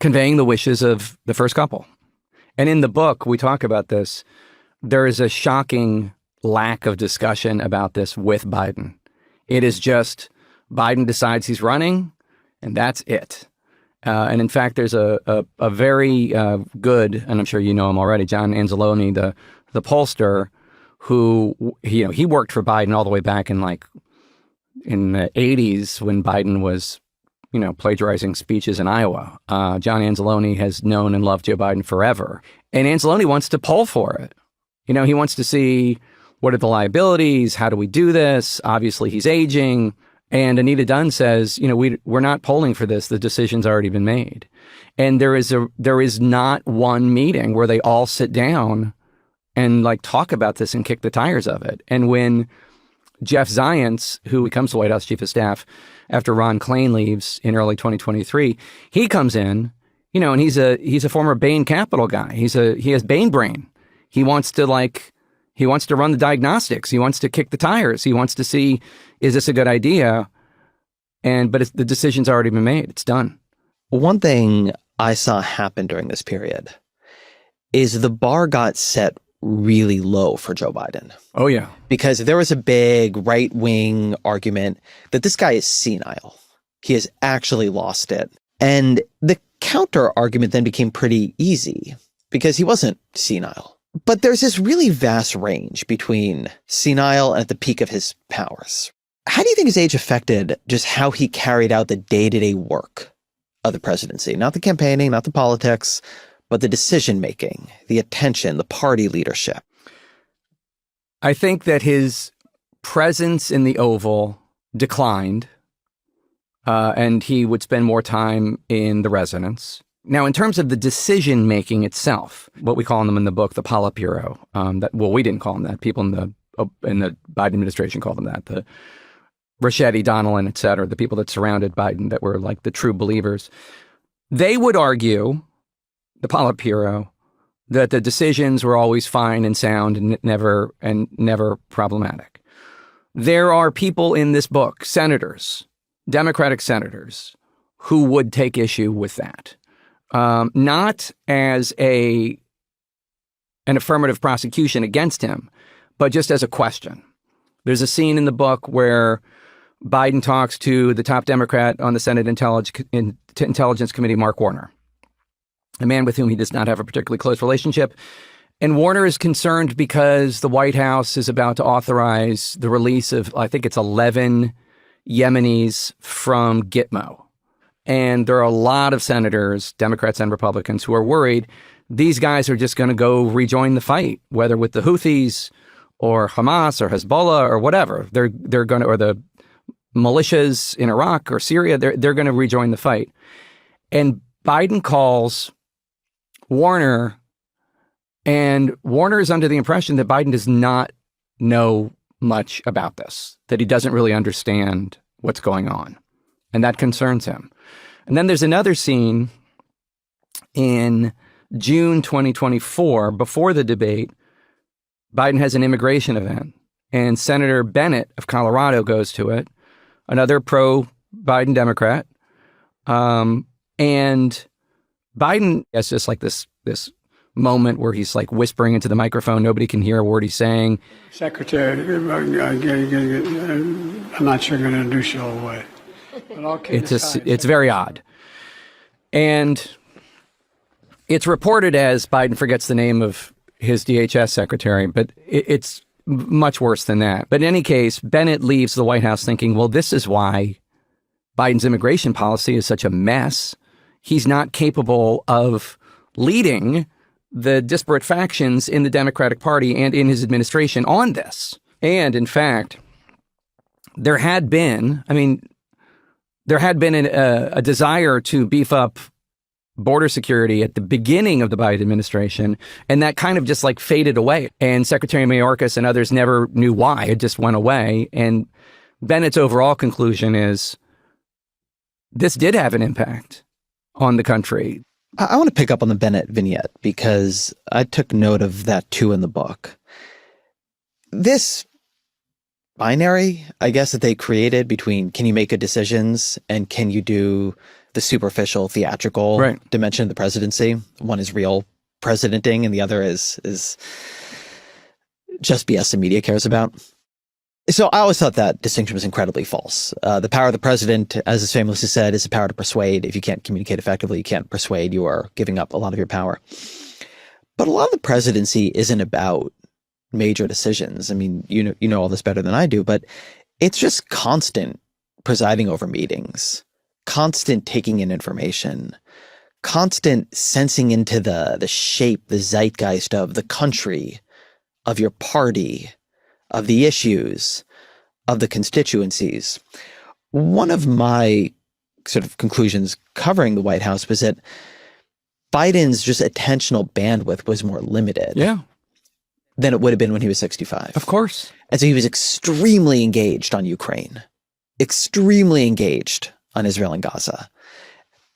conveying the wishes of the first couple. And in the book, we talk about this. There is a shocking lack of discussion about this with Biden. It is just Biden decides he's running, and that's it. And in fact, there's a very good, and I'm sure you know him already, John Anzalone, the pollster, who he worked for Biden all the way back in the 80s when Biden was plagiarizing speeches in Iowa. John Anzalone has known and loved Joe Biden forever, and Anzalone wants to poll for it. He wants to see what are the liabilities, how do we do this? Obviously, he's aging. And Anita Dunn says, we're not polling for this. The decision's already been made. And there is not one meeting where they all sit down and talk about this and kick the tires of it. And when Jeff Zients, who becomes the White House chief of staff after Ron Klain leaves in early 2023, he comes in, and he's a former Bain Capital guy. He has Bain brain. He wants to run the diagnostics. He wants to kick the tires. He wants to see, is this a good idea? But the decision's already been made. It's done. One thing I saw happen during this period is the bar got set really low for Joe Biden. Oh, yeah. Because there was a big right-wing argument that this guy is senile. He has actually lost it. And the counter argument then became pretty easy because he wasn't senile. But there's this really vast range between senile and at the peak of his powers. How do you think his age affected just how he carried out the day-to-day work of the presidency? Not the campaigning, not the politics, but the decision-making, the attention, the party leadership. I think that his presence in the Oval declined, and he would spend more time in the residence. Now, in terms of the decision-making itself, what we call them in the book, the Politburo, we didn't call them that. People in the Biden administration called them that. The Ricchetti, Donnellan, et cetera, the people that surrounded Biden that were like the true believers, they would argue, the Politburo, that the decisions were always fine and sound and never problematic. There are people in this book, senators, Democratic senators, who would take issue with that. Not as an affirmative prosecution against him, but just as a question. There's a scene in the book where Biden talks to the top Democrat on the Senate Intelligence Committee, Mark Warner, a man with whom he does not have a particularly close relationship. And Warner is concerned because the White House is about to authorize the release of, I think it's 11 Yemenis from Gitmo. And there are a lot of senators, Democrats and Republicans, who are worried these guys are just going to go rejoin the fight, whether with the Houthis or Hamas or Hezbollah or whatever. They're going to, or the militias in Iraq or Syria, they're going to rejoin the fight. And Biden calls Warner, and Warner is under the impression that Biden does not know much about this, that he doesn't really understand what's going on. And that concerns him. And then there's another scene in June 2024, before the debate. Biden has an immigration event, and Senator Bennett of Colorado goes to it, another pro-Biden Democrat. And Biden has just like this moment where he's like whispering into the microphone. Nobody can hear a word he's saying. Secretary, I'm not sure going to induce you all the way. It's very odd. And it's reported as Biden forgets the name of his DHS secretary, but it's much worse than that. But in any case, Bennett leaves the White House thinking, well, this is why Biden's immigration policy is such a mess. He's not capable of leading the disparate factions in the Democratic Party and in his administration on this. And in fact, there had been a desire to beef up border security at the beginning of the Biden administration, and that kind of just like faded away. And Secretary Mayorkas and others never knew why. It just went away. And Bennett's overall conclusion is this did have an impact on the country. I want to pick up on the Bennett vignette because I took note of that too in the book. This binary, I guess, that they created between can you make good decisions and can you do the superficial theatrical dimension of the presidency. One is real presidenting and the other is just BS the media cares about. So I always thought that distinction was incredibly false. The power of the president, as is famously said, is the power to persuade. If you can't communicate effectively, you can't persuade, you are giving up a lot of your power. But a lot of the presidency isn't about major decisions. I mean, you know all this better than I do, but it's just constant presiding over meetings, constant taking in information, constant sensing into the shape, the zeitgeist of the country, of your party, of the issues, of the constituencies. One of my sort of conclusions covering the White House was that Biden's just attentional bandwidth was more limited than it would have been when he was 65. Of course. And so he was extremely engaged on Ukraine, extremely engaged on Israel and Gaza.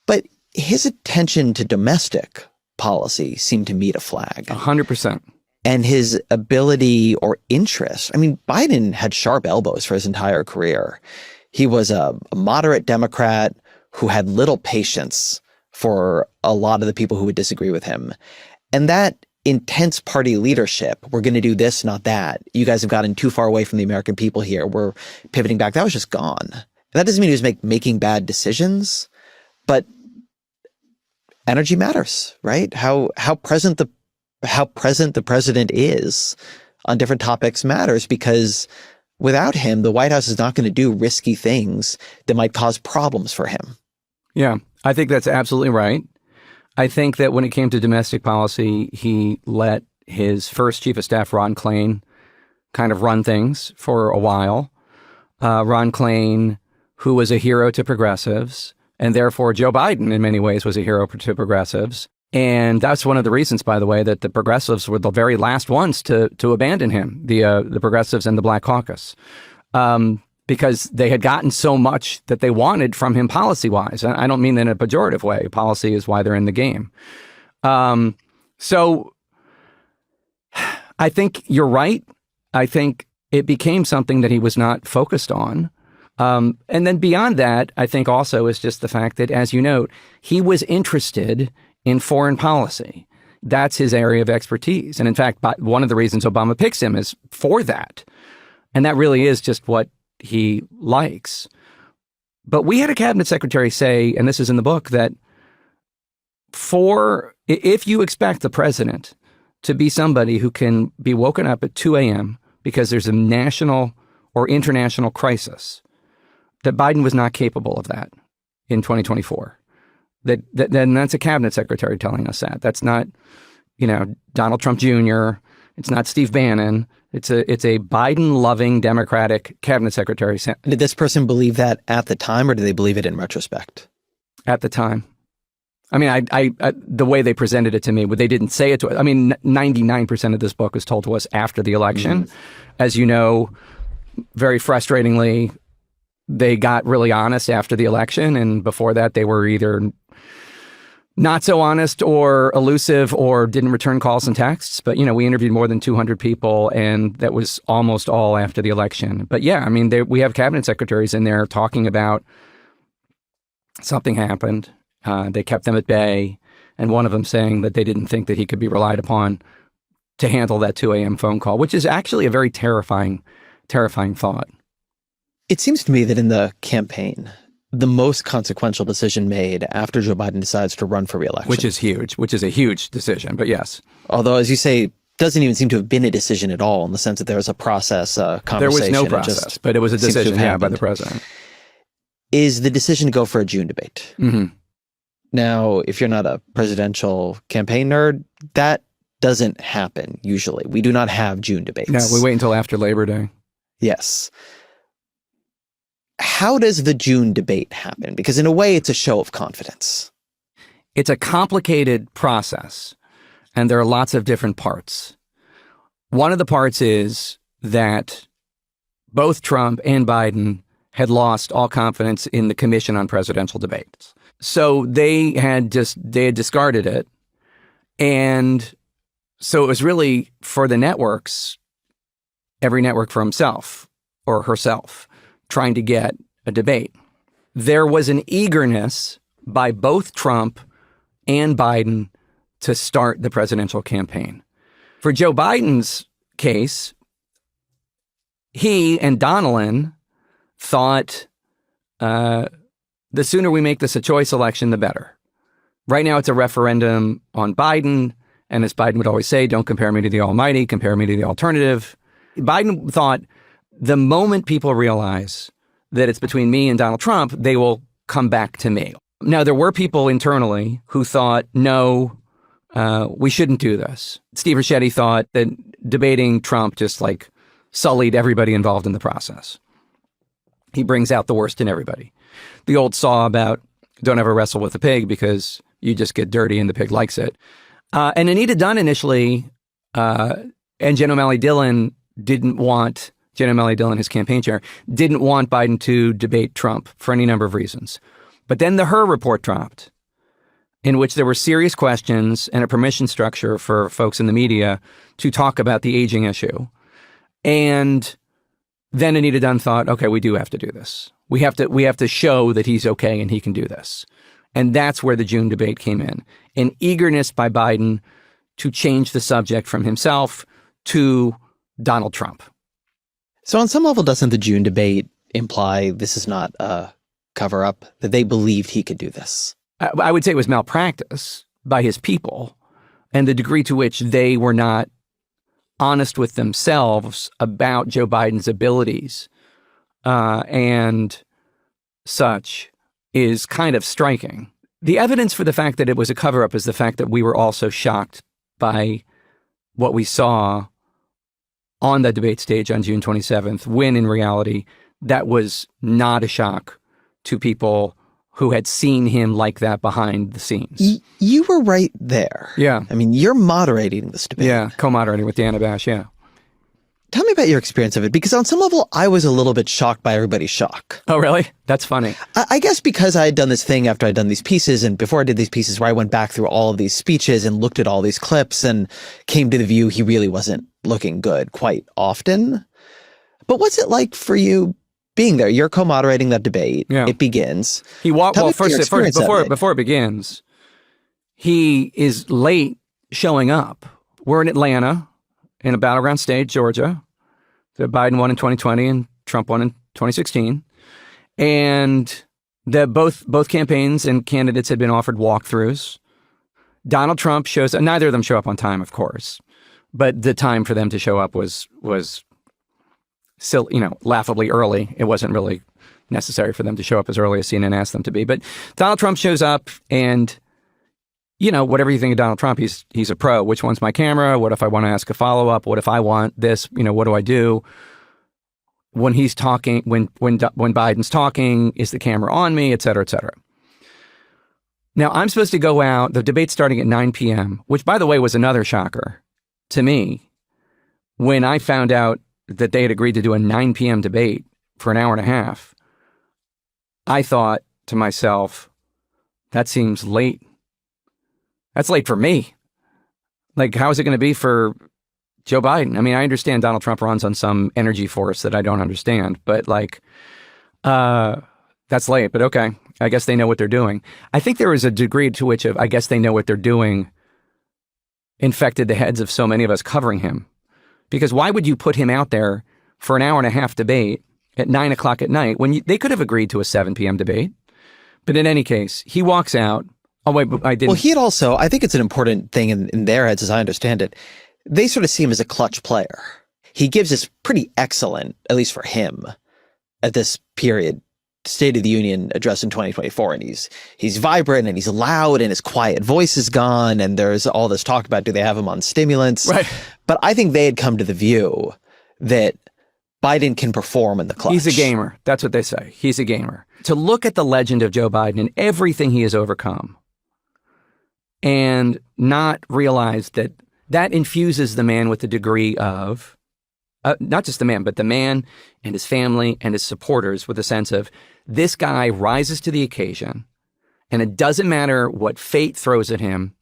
But his attention to domestic policy seemed to meet a flag. 100%. And his ability or interest, I mean, Biden had sharp elbows for his entire career. He was a moderate Democrat who had little patience for a lot of the people who would disagree with him. And that intense party leadership. We're going to do this, not that. You guys have gotten too far away from the American people here. We're pivoting back. That was just gone. And that doesn't mean he was making bad decisions, but energy matters, right? How present the president is on different topics matters, because without him, the White House is not going to do risky things that might cause problems for him. Yeah, I think that's absolutely right. I think that when it came to domestic policy, he let his first chief of staff, Ron Klain, kind of run things for a while. Ron Klain, who was a hero to progressives, and therefore Joe Biden in many ways was a hero to progressives. And that's one of the reasons, by the way, that the progressives were the very last ones to abandon him, the progressives and the Black Caucus, because they had gotten so much that they wanted from him policy-wise. I don't mean that in a pejorative way. Policy is why they're in the game. So I think you're right. I think it became something that he was not focused on. And then beyond that, I think also is just the fact that, as you note, he was interested in foreign policy. That's his area of expertise. And in fact, one of the reasons Obama picks him is for that. And that really is just what he likes. But we had a cabinet secretary say, and this is in the book, that if you expect the president to be somebody who can be woken up at 2 a.m. because there's a national or international crisis, that Biden was not capable of that in 2024. Then that's a cabinet secretary telling us that. That's not, Donald Trump Jr. It's not Steve Bannon. It's a Biden-loving Democratic cabinet secretary. Did this person believe that at the time, or did they believe it in retrospect? At the time. I mean, I the way they presented it to me, but they didn't say it to us. I mean, 99% of this book was told to us after the election. As you know, very frustratingly, they got really honest after the election. And before that, they were either not so honest or elusive or didn't return calls and texts. But, we interviewed more than 200 people, and that was almost all after the election. But yeah, I mean, we have cabinet secretaries in there talking about something happened. They kept them at bay. And one of them saying that they didn't think that he could be relied upon to handle that 2 a.m. phone call, which is actually a very terrifying thought. It seems to me that in the campaign, the most consequential decision made after Joe Biden decides to run for re-election. Which is a huge decision, but yes. Although, as you say, doesn't even seem to have been a decision at all, in the sense that there was a process, a conversation. There was no process, but it was a decision by the president. Is the decision to go for a June debate. Mm-hmm. Now, if you're not a presidential campaign nerd, that doesn't happen usually. We do not have June debates. No, we wait until after Labor Day. Yes. How does the June debate happen? Because in a way, it's a show of confidence. It's a complicated process, and there are lots of different parts. One of the parts is that both Trump and Biden had lost all confidence in the Commission on Presidential Debates. So they had discarded it. And so it was really for the networks, every network for himself or herself, trying to get a debate. There was an eagerness by both Trump and Biden to start the presidential campaign. For Joe Biden's case, he and Donilon thought the sooner we make this a choice election, the better. Right now, it's a referendum on Biden. And as Biden would always say, don't compare me to the almighty, compare me to the alternative. Biden thought the moment people realize that it's between me and Donald Trump, they will come back to me. Now, there were people internally who thought, no, we shouldn't do this. Steve Ricchetti thought that debating Trump just sullied everybody involved in the process. He brings out the worst in everybody. The old saw about don't ever wrestle with a pig because you just get dirty and the pig likes it. And Anita Dunn initially, and Jen O'Malley Dillon Jen O'Malley Dillon, his campaign chair, didn't want Biden to debate Trump for any number of reasons. But then the Hur report dropped, in which there were serious questions and a permission structure for folks in the media to talk about the aging issue. And then Anita Dunn thought, okay, we do have to do this. We have to show that he's okay and he can do this. And that's where the June debate came in. An eagerness by Biden to change the subject from himself to Donald Trump. So on some level, doesn't the June debate imply this is not a cover-up, that they believed he could do this? I would say it was malpractice by his people, and the degree to which they were not honest with themselves about Joe Biden's abilities and such is kind of striking. The evidence for the fact that it was a cover-up is the fact that we were also shocked by what we saw on the debate stage on June 27th, when in reality, that was not a shock to people who had seen him like that behind the scenes. You were right there. Yeah. I mean, you're moderating this debate. Yeah, co-moderating with Dana Bash, yeah. Tell me about your experience of it, because on some level, I was a little bit shocked by everybody's shock. Oh, really? That's funny. I guess because I had done this thing after I'd done these pieces, and before I did these pieces where I went back through all of these speeches and looked at all these clips and came to the view he really wasn't looking good quite often. But what's it like for you being there? You're co-moderating that debate. Yeah. It begins. He walked, well, first before before it begins, he is late showing up. We're in Atlanta, in a battleground state, Georgia. The Biden won in 2020 and Trump won in 2016. And both campaigns and candidates had been offered walkthroughs. Donald Trump shows up. Neither of them show up on time, of course. But the time for them to show up was still, laughably early. It wasn't really necessary for them to show up as early as CNN asked them to be. But Donald Trump shows up and, whatever you think of Donald Trump, he's a pro. Which one's my camera? What if I want to ask a follow-up? What if I want this? What do I do? When he's talking, when Biden's talking, is the camera on me, et cetera, et cetera. Now, I'm supposed to go out, the debate's starting at 9 p.m., which, by the way, was another shocker to me when I found out that they had agreed to do a 9 p.m. debate for an hour and a half. I thought to myself, that seems late. That's late for me. Like, how is it going to be for Joe Biden? I mean, I understand Donald Trump runs on some energy force that I don't understand, but that's late, but okay. I guess they know what they're doing. I think there is a degree to which I guess they know what they're doing infected the heads of so many of us covering him. Because why would you put him out there for an hour and a half debate at 9 o'clock at night when they could have agreed to a 7 p.m. debate? But in any case, he walks out. Oh, wait, I didn't. Well, he had also, I think it's an important thing in their heads, as I understand it. They sort of see him as a clutch player. He gives this pretty excellent, at least for him, at this period, State of the Union address in 2024. And he's vibrant and he's loud and his quiet voice is gone. And there's all this talk about, do they have him on stimulants? Right. But I think they had come to the view that Biden can perform in the clutch. He's a gamer. That's what they say. He's a gamer. To look at the legend of Joe Biden and everything he has overcome and not realize that infuses the man with a degree of, not just the man, but the man and his family and his supporters with a sense of this guy rises to the occasion, and it doesn't matter what fate throws at him,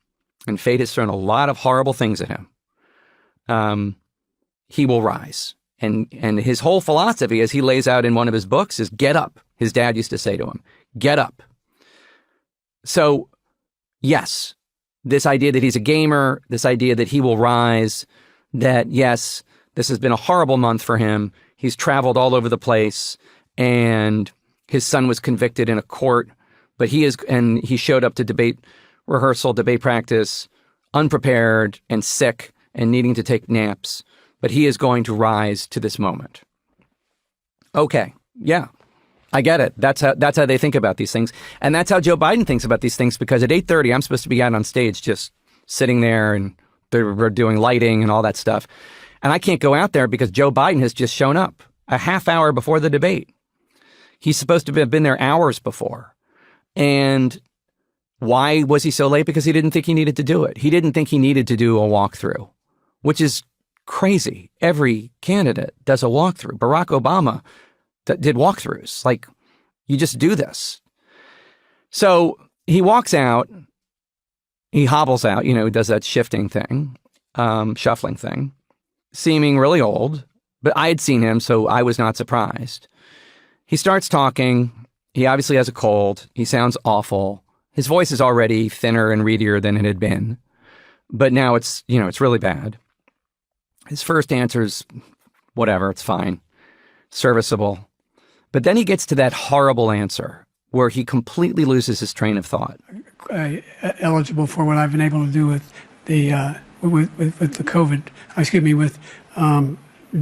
and fate has thrown a lot of horrible things at him. He will rise. And his whole philosophy, as he lays out in one of his books, is get up. His dad used to say to him, get up. So, yes, this idea that he's a gamer, this idea that he will rise, that, yes, this has been a horrible month for him. He's traveled all over the place, and his son was convicted in a court, but he showed up to debate rehearsal, debate practice, unprepared and sick and needing to take naps, but he is going to rise to this moment. Okay, yeah, I get it. That's how they think about these things. And that's how Joe Biden thinks about these things, because at 8:30, I'm supposed to be out on stage just sitting there, and they're doing lighting and all that stuff. And I can't go out there because Joe Biden has just shown up a half hour before the debate. He's supposed to have been there hours before. And why was he so late? Because he didn't think he needed to do it. He didn't think he needed to do a walkthrough, which is crazy. Every candidate does a walkthrough. Barack Obama did walkthroughs. Like, you just do this. So he walks out, he hobbles out, he does that shifting thing, shuffling thing, seeming really old, but I had seen him, so I was not surprised. He starts talking. He obviously has a cold. He sounds awful. His voice is already thinner and reedier than it had been. but now it's really bad. His first answer's whatever, it's fine, serviceable. But then he gets to that horrible answer where he completely loses his train of thought. Eligible for what I've been able to do with the with the COVID. With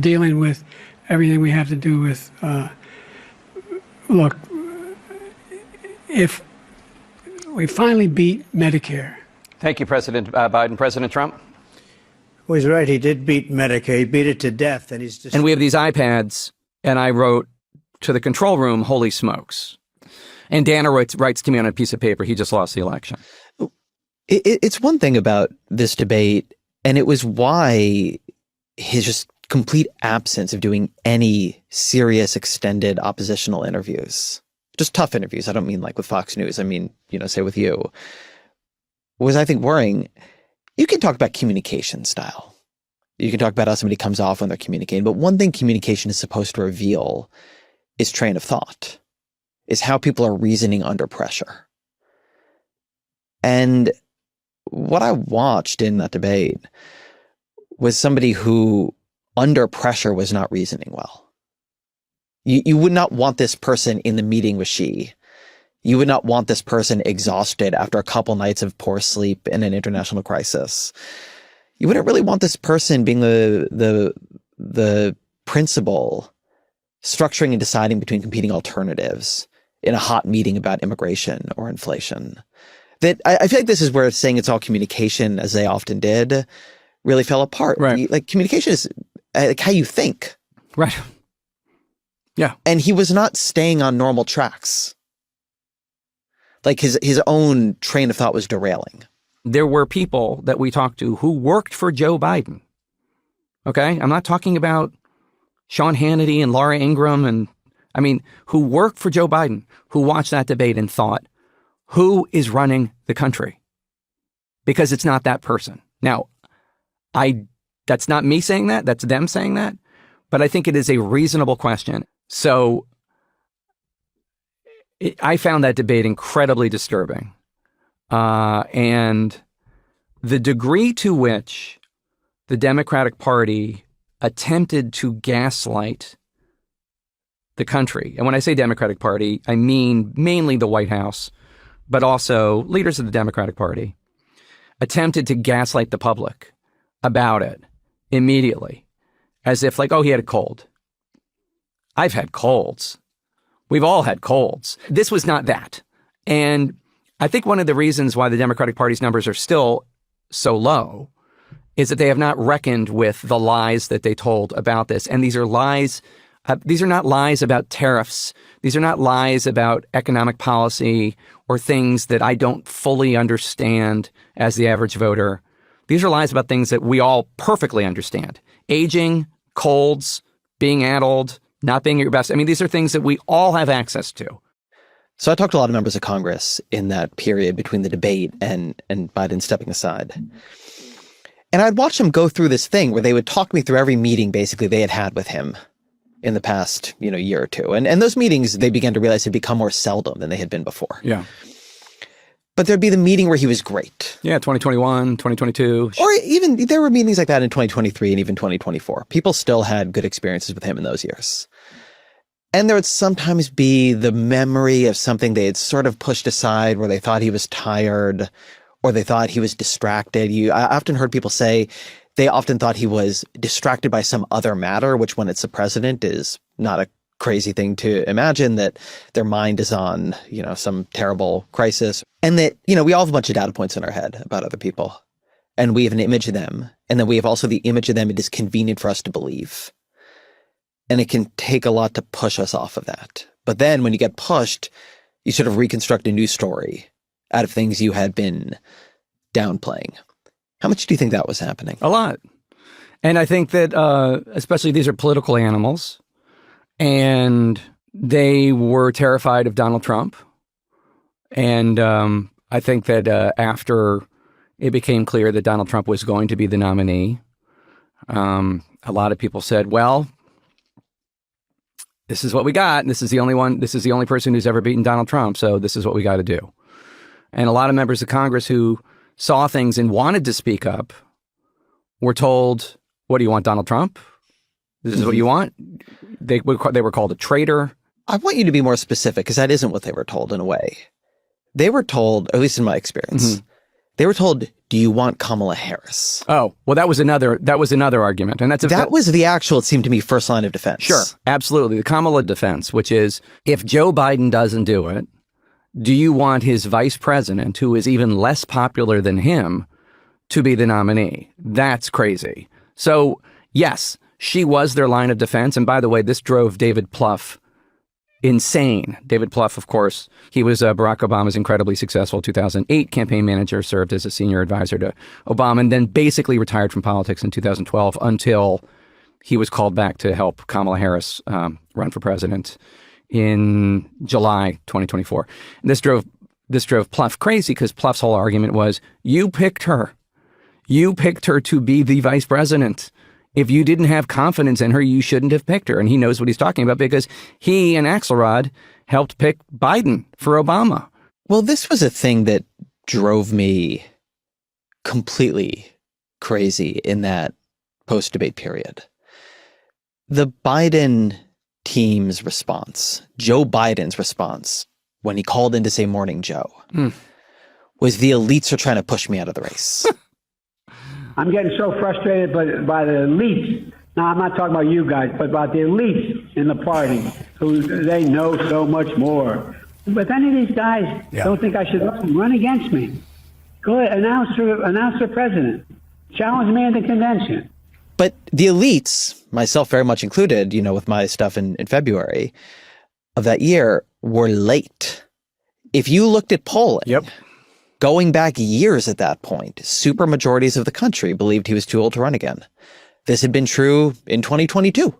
dealing with everything we have to do with. Look, if we finally beat Medicare. Thank you, President Biden. President Trump? Well, he's right. He did beat Medicare. He beat it to death. And he's just. And we have these iPads, and I wrote to the control room, holy smokes. And Dana writes to me on a piece of paper, he just lost the election. It's one thing about this debate, and it was why his just complete absence of doing any serious extended oppositional interviews, just tough interviews. I don't mean like with Fox News. I mean, say with you, was I think worrying. You can talk about communication style. You can talk about how somebody comes off when they're communicating, but one thing communication is supposed to reveal is train of thought, is how people are reasoning under pressure. And what I watched in that debate was somebody who under pressure was not reasoning well. You would not want this person in the meeting with Xi. You would not want this person exhausted after a couple nights of poor sleep in an international crisis. You wouldn't really want this person being the principal structuring and deciding between competing alternatives in a hot meeting about immigration or inflation. That I feel like this is where saying it's all communication, as they often did, really fell apart. Right. Like communication is like how you think. Right. Yeah. And he was not staying on normal tracks. Like his own train of thought was derailing. There were people that we talked to who worked for Joe Biden. Okay? I'm not talking about Sean Hannity and Laura Ingraham who worked for Joe Biden, who watched that debate and thought, who is running the country? Because it's not that person. Now, that's not me saying that, that's them saying that, but I think it is a reasonable question. So I found that debate incredibly disturbing. And the degree to which the Democratic Party attempted to gaslight the country, and when I say Democratic Party, I mean mainly the White House, but also leaders of the Democratic Party, attempted to gaslight the public about it immediately, as if like, oh, he had a cold. I've had colds. We've all had colds. This was not that. And I think one of the reasons why the Democratic Party's numbers are still so low is that they have not reckoned with the lies that they told about this. And these are lies. These are not lies about tariffs. These are not lies about economic policy or things that I don't fully understand as the average voter. These are lies about things that we all perfectly understand. Aging, colds, being addled, not being at your best. I mean, these are things that we all have access to. So I talked to a lot of members of Congress in that period between the debate and Biden stepping aside. And I'd watch them go through this thing where they would talk me through every meeting basically they had with him in the past, year or two. And those meetings, they began to realize had become more seldom than they had been before. Yeah. But there'd be the meeting where he was great. Yeah, 2021, 2022. Or even there were meetings like that in 2023 and even 2024. People still had good experiences with him in those years. And there would sometimes be the memory of something they had sort of pushed aside where they thought he was tired or they thought he was distracted. I often heard people say they often thought he was distracted by some other matter, which when it's the president is not a crazy thing to imagine, that their mind is on, some terrible crisis. And that, we all have a bunch of data points in our head about other people. And we have an image of them. And then we have also the image of them it is convenient for us to believe. And it can take a lot to push us off of that. But then when you get pushed, you sort of reconstruct a new story out of things you had been downplaying. How much do you think that was happening? A lot. And I think that especially these are political animals. And they were terrified of Donald Trump. And I think that after it became clear that Donald Trump was going to be the nominee, a lot of people said, well, this is what we got. And this is the only one. This is the only person who's ever beaten Donald Trump. So this is what we got to do. And a lot of members of Congress who saw things and wanted to speak up were told, what do you want, Donald Trump? This is what you want? They were called a traitor. I want you to be more specific, because that isn't what they were told in a way. They were told, at least in my experience, they were told, do you want Kamala Harris? Oh, well, that was another argument. And that was the actual, it seemed to me, first line of defense. Sure, absolutely. The Kamala defense, which is, if Joe Biden doesn't do it, do you want his vice president, who is even less popular than him, to be the nominee? That's crazy. So, yes, she was their line of defense. And by the way, this drove David Plouffe insane. David Plouffe, of course, he was Barack Obama's incredibly successful 2008 campaign manager, served as a senior advisor to Obama, and then basically retired from politics in 2012 until he was called back to help Kamala Harris run for president in July 2024. And this drove Plouffe crazy, because Plouffe's whole argument was, you picked her. You picked her to be the vice president. If you didn't have confidence in her, you shouldn't have picked her. And he knows what he's talking about, because he and Axelrod helped pick Biden for Obama. Well, this was a thing that drove me completely crazy in that post-debate period. The Biden team's response, Joe Biden's response, when he called in to say morning Joe, was, the elites are trying to push me out of the race. I'm getting so frustrated by the elites. Now, I'm not talking about you guys, but about the elites in the party, who they know so much more. But if any of these guys don't think I should run against me, go ahead, announce for president. Challenge me in the convention. But the elites, myself very much included, with my stuff in February of that year, were late. If you looked at polling, going back years at that point, super majorities of the country believed he was too old to run again. This had been true in 2022.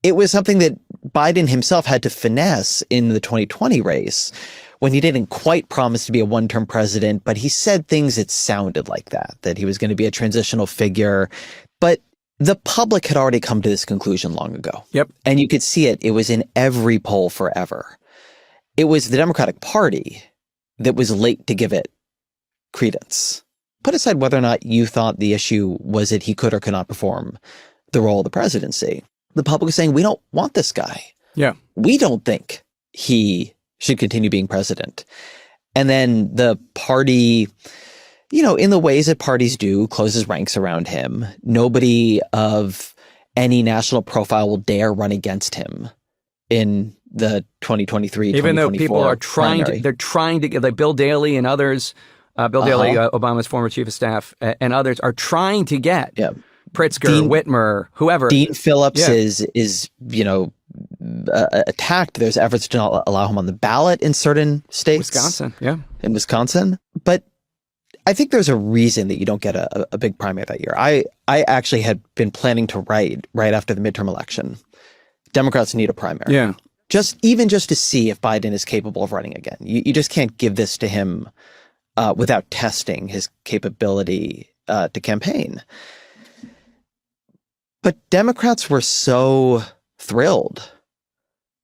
It was something that Biden himself had to finesse in the 2020 race, when he didn't quite promise to be a one-term president, but he said things that sounded like that he was going to be a transitional figure. But the public had already come to this conclusion long ago. And you could see it. It was in every poll forever. It was the Democratic Party that was late to give it credence. Put aside whether or not you thought the issue was that he could or could not perform the role of the presidency. The public was saying, we don't want this guy. We don't think he should continue being president. And then the party, in the ways that parties do, closes ranks around him. Nobody of any national profile will dare run against him in the 2023, even though people are trying primary. they're trying to get, like Bill Daley and others, Bill Daley, Obama's former chief of staff, and others are trying to get Pritzker, Whitmer, whoever. Dean Phillips is attacked. There's efforts to not allow him on the ballot in certain states. Wisconsin, in Wisconsin. But I think there's a reason that you don't get a big primary that year. I actually had been planning to write right after the midterm election, Democrats need a primary. Just to see if Biden is capable of running again. You just can't give this to him without testing his capability to campaign. But Democrats were so thrilled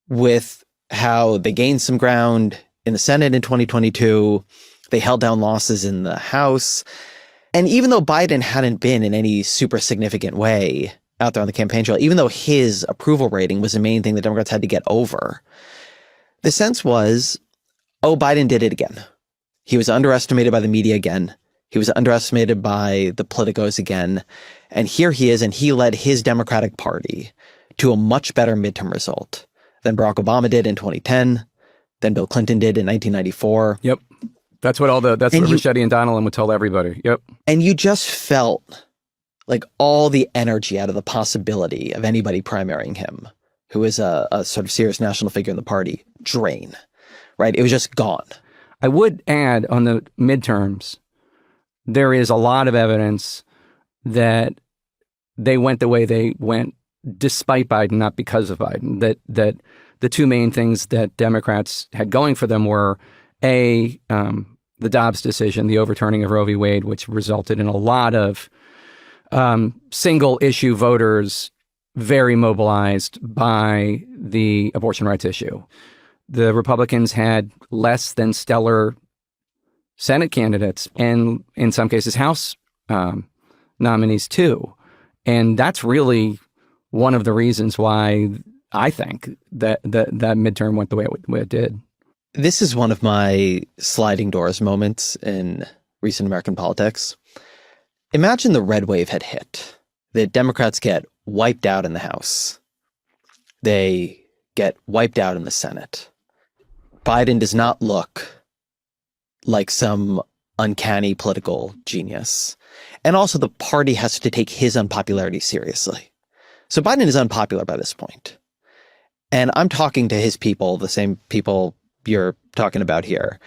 with how they gained some ground in the Senate in 2022. They held down losses in the House. And even though Biden hadn't been in any super significant way out there on the campaign trail, even though his approval rating was the main thing the Democrats had to get over, the sense was, oh, Biden did it again. He was underestimated by the media again. He was underestimated by the politicos again. And here he is, and he led his Democratic Party to a much better midterm result than Barack Obama did in 2010, than Bill Clinton did in 1994. That's what Ricchetti and Donilon would tell everybody. And you just felt like all the energy out of the possibility of anybody primarying him, who is a sort of serious national figure in the party, drain, right? It was just gone. I would add on the midterms, there is a lot of evidence that they went the way they went despite Biden, not because of Biden. That the two main things that Democrats had going for them were the Dobbs decision, the overturning of Roe v. Wade, which resulted in a lot of single issue voters very mobilized by the abortion rights issue. The Republicans had less than stellar Senate candidates and in some cases House nominees too. And that's really one of the reasons why I think that midterm went the way it did. This is one of my sliding doors moments in recent American politics. Imagine the red wave had hit. The Democrats get wiped out in the House. They get wiped out in the Senate. Biden does not look like some uncanny political genius. And also the party has to take his unpopularity seriously. So Biden is unpopular by this point. And I'm talking to his people, the same people you're talking about here,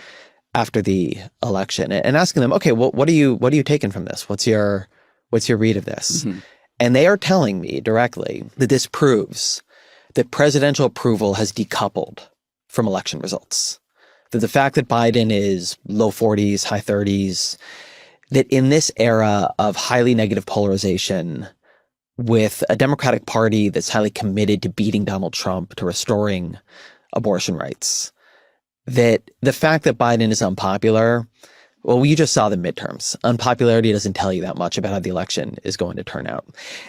after the election, and asking them, okay, well, what are you taking from this? What's your read of this? Mm-hmm. And they are telling me directly that this proves that presidential approval has decoupled from election results. That the fact that Biden is low 40s, high 30s, that in this era of highly negative polarization, with a Democratic Party that's highly committed to beating Donald Trump, to restoring abortion rights, that the fact that Biden is unpopular, well, you just saw the midterms. Unpopularity doesn't tell you that much about how the election is going to turn out.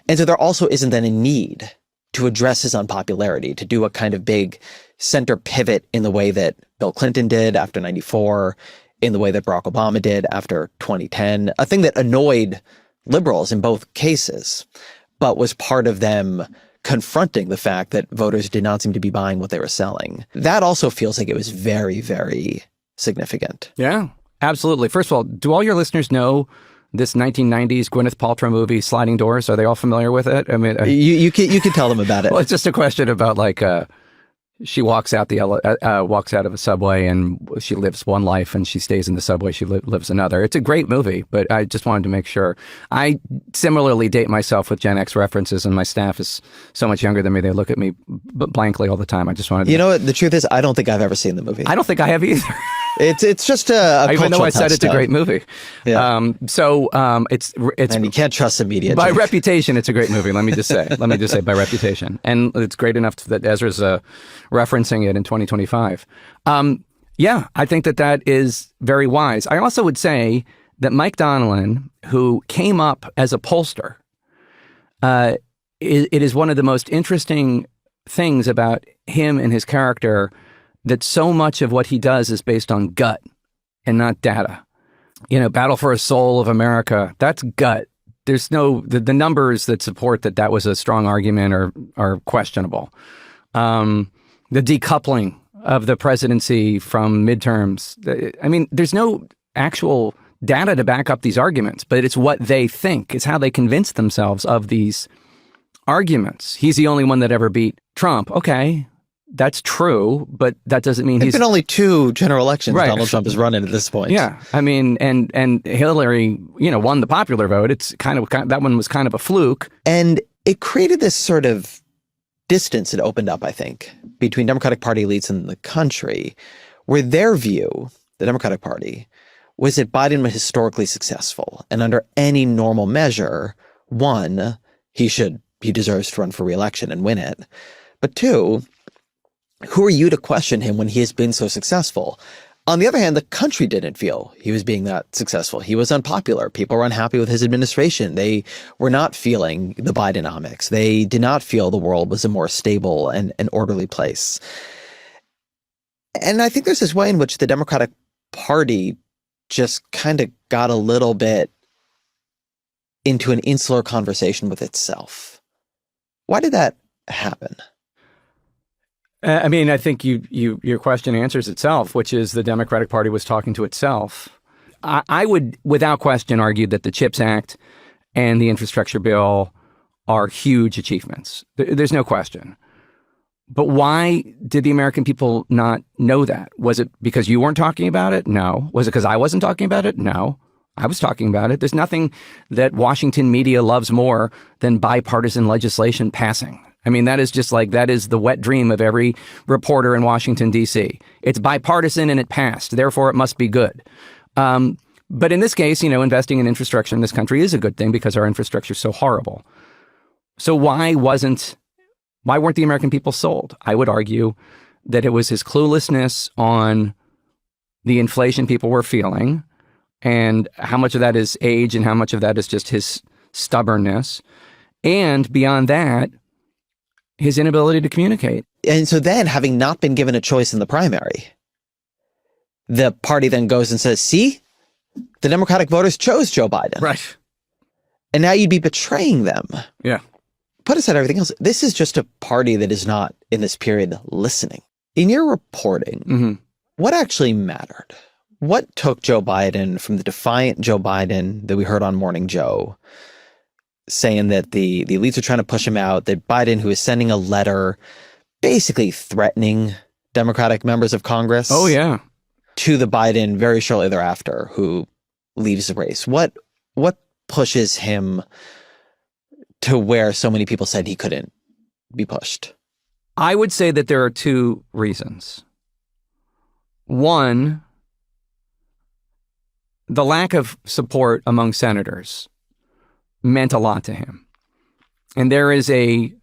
And so there also isn't then a need to address his unpopularity, to do a kind of big center pivot in the way that Bill Clinton did after 94, in the way that Barack Obama did after 2010, a thing that annoyed liberals in both cases, but was part of them confronting the fact that voters did not seem to be buying what they were selling. That also feels like it was very, very significant. Yeah, absolutely. First of all, do all your listeners know this 1990s Gwyneth Paltrow movie, Sliding Doors? Are they all familiar with it? I mean, you can tell them about it. Well, it's just a question about like she walks out walks out of a subway and she lives one life and she stays in the subway. She lives another. It's a great movie, but I just wanted to make sure. I similarly date myself with Gen X references, and my staff is so much younger than me. They look at me blankly all the time. I just wanted to... You know what? The truth is, I don't think I've ever seen the movie. I don't think I have either. It's just a even though I said it's a great movie. Yeah. It's and you can't trust the media. By reputation, it's a great movie. Let me just say by reputation, and it's great enough that Ezra's referencing it in 2025. Yeah, I think that is very wise. I also would say that Mike Donilon, who came up as a pollster, it is one of the most interesting things about him and his character, that so much of what he does is based on gut and not data. You know, Battle for a Soul of America, that's gut. There's no, the numbers that support that was a strong argument are questionable. The decoupling of the presidency from midterms. I mean, there's no actual data to back up these arguments, but it's what they think. It's how they convince themselves of these arguments. He's the only one that ever beat Trump. Okay, that's true, but that doesn't mean There's been only 2 general elections right. Donald Trump is running at this point. Yeah, I mean, and Hillary, won the popular vote. It's kind of that one was kind of a fluke, and it created this sort of distance that opened up, I think, between Democratic Party elites in the country, where their view, the Democratic Party, was that Biden was historically successful, and under any normal measure, 1, he deserves to run for re-election and win it, but 2, who are you to question him when he has been so successful? On the other hand, the country didn't feel he was being that successful. He was unpopular. People were unhappy with his administration. They were not feeling the Bidenomics. They did not feel the world was a more stable and orderly place. And I think there's this way in which the Democratic Party just kind of got a little bit into an insular conversation with itself. Why did that happen? I mean, I think your question answers itself, which is the Democratic Party was talking to itself. I would, without question, argue that the CHIPS Act and the infrastructure bill are huge achievements. There's no question. But why did the American people not know that? Was it because you weren't talking about it? No. Was it because I wasn't talking about it? No. I was talking about it. There's nothing that Washington media loves more than bipartisan legislation passing. I mean, that is the wet dream of every reporter in Washington, D.C. It's bipartisan and it passed. Therefore, it must be good. But in this case, investing in infrastructure in this country is a good thing because our infrastructure is so horrible. So why weren't the American people sold? I would argue that it was his cluelessness on the inflation people were feeling, and how much of that is age and how much of that is just his stubbornness. And beyond that, his inability to communicate. And so then, having not been given a choice in the primary, the party then goes and says, see, the Democratic voters chose Joe Biden. Right. And now you'd be betraying them. Yeah. Put aside everything else. This is just a party that is not, in this period, listening. In your reporting, what actually mattered? What took Joe Biden from the defiant Joe Biden that we heard on Morning Joe, saying that the elites are trying to push him out, that Biden, who is sending a letter basically threatening Democratic members of Congress. Oh, yeah. To the Biden very shortly thereafter, who leaves the race. What pushes him to where so many people said he couldn't be pushed? I would say that there are two reasons. One, the lack of support among senators meant a lot to him. And there is a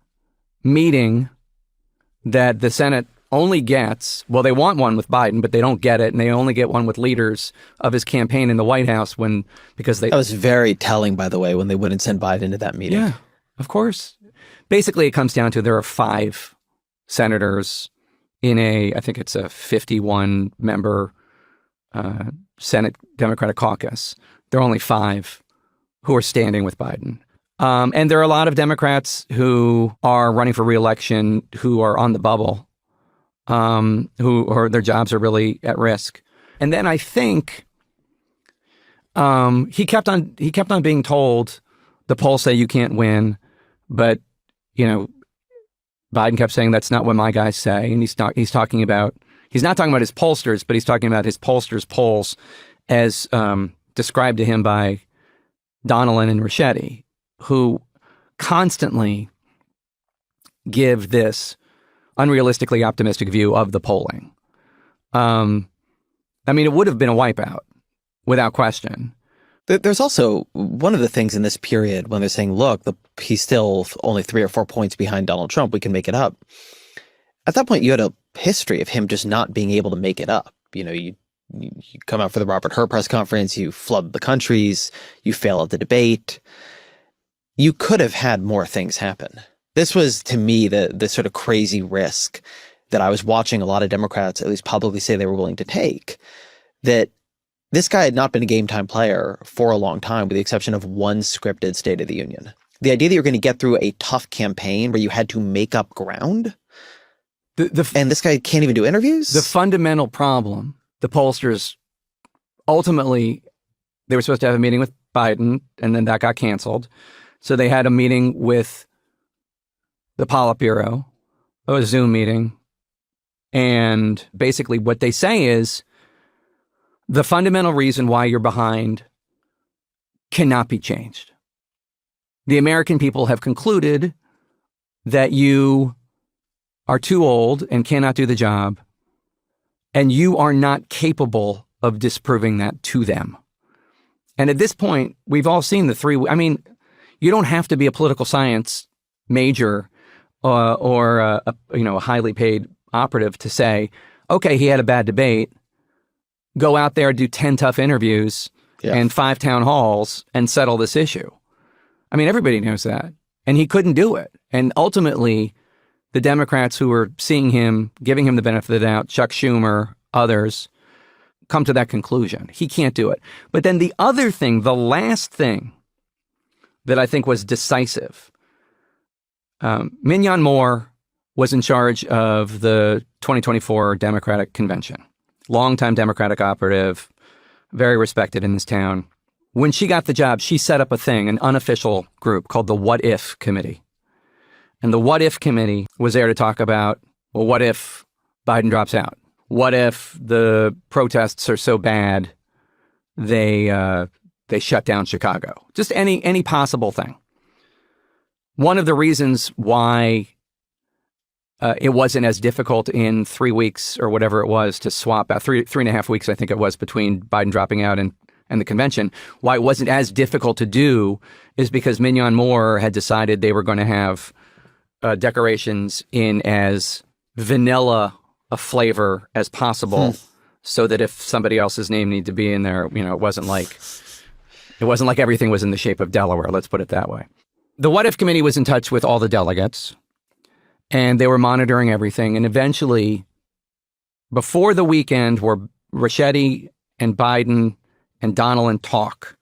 meeting that the Senate only gets, well, they want one with Biden, but they don't get it, and they only get one with leaders of his campaign in the White House because they... That was very telling, by the way, when they wouldn't send Biden to that meeting. Yeah, of course. Basically, it comes down to there are 5 senators in I think it's a 51-member Senate Democratic caucus. There are only 5 who are standing with Biden. And there are a lot of Democrats who are running for re-election who are on the bubble, who their jobs are really at risk. And then I think he kept on being told, the polls say you can't win, but Biden kept saying that's not what my guys say, and he's not talking about his pollsters, but he's talking about his pollsters' polls as described to him by Donnellan and Ricchetti, who constantly give this unrealistically optimistic view of the polling. It would have been a wipeout, without question. There's also one of the things in this period when they're saying, look, he's still only 3 or 4 points behind Donald Trump. We can make it up. At that point, you had a history of him just not being able to make it up. You come out for the Robert Hur press conference, you flood the countries, you fail at the debate. You could have had more things happen. This was, to me, the sort of crazy risk that I was watching a lot of Democrats at least publicly say they were willing to take, that this guy had not been a game time player for a long time, with the exception of one scripted State of the Union. The idea that you're going to get through a tough campaign where you had to make up ground, and this guy can't even do interviews? The fundamental problem, the pollsters, ultimately, they were supposed to have a meeting with Biden, and then that got canceled. So they had a meeting with the Politburo, a Zoom meeting, and basically what they say is, the fundamental reason why you're behind cannot be changed. The American people have concluded that you are too old and cannot do the job, and you are not capable of disproving that to them. And at this point, we've all seen the 3. You don't have to be a political science major or a highly paid operative to say, okay, he had a bad debate. Go out there, do 10 tough interviews and 5 town halls and settle this issue. Everybody knows that. And he couldn't do it. And ultimately, the Democrats who were seeing him, giving him the benefit of the doubt, Chuck Schumer, others, come to that conclusion. He can't do it. But then the other thing, the last thing that I think was decisive, Mignon Moore was in charge of the 2024 Democratic Convention. Longtime Democratic operative, very respected in this town. When she got the job, she set up an unofficial group called the What If Committee. And the What If Committee was there to talk about, well, what if Biden drops out? What if the protests are so bad they shut down Chicago? Just any possible thing. One of the reasons why it wasn't as difficult in 3 weeks or whatever it was to swap out, 3.5 weeks, I think it was, between Biden dropping out and the convention. Why it wasn't as difficult to do is because Mignon Moore had decided they were going to have decorations in as vanilla a flavor as possible so that if somebody else's name needed to be in there, it wasn't like everything was in the shape of Delaware. Let's put it that way. The What If Committee was in touch with all the delegates, and they were monitoring everything. And eventually, before the weekend where Ricchetti and Biden and Donilon talk,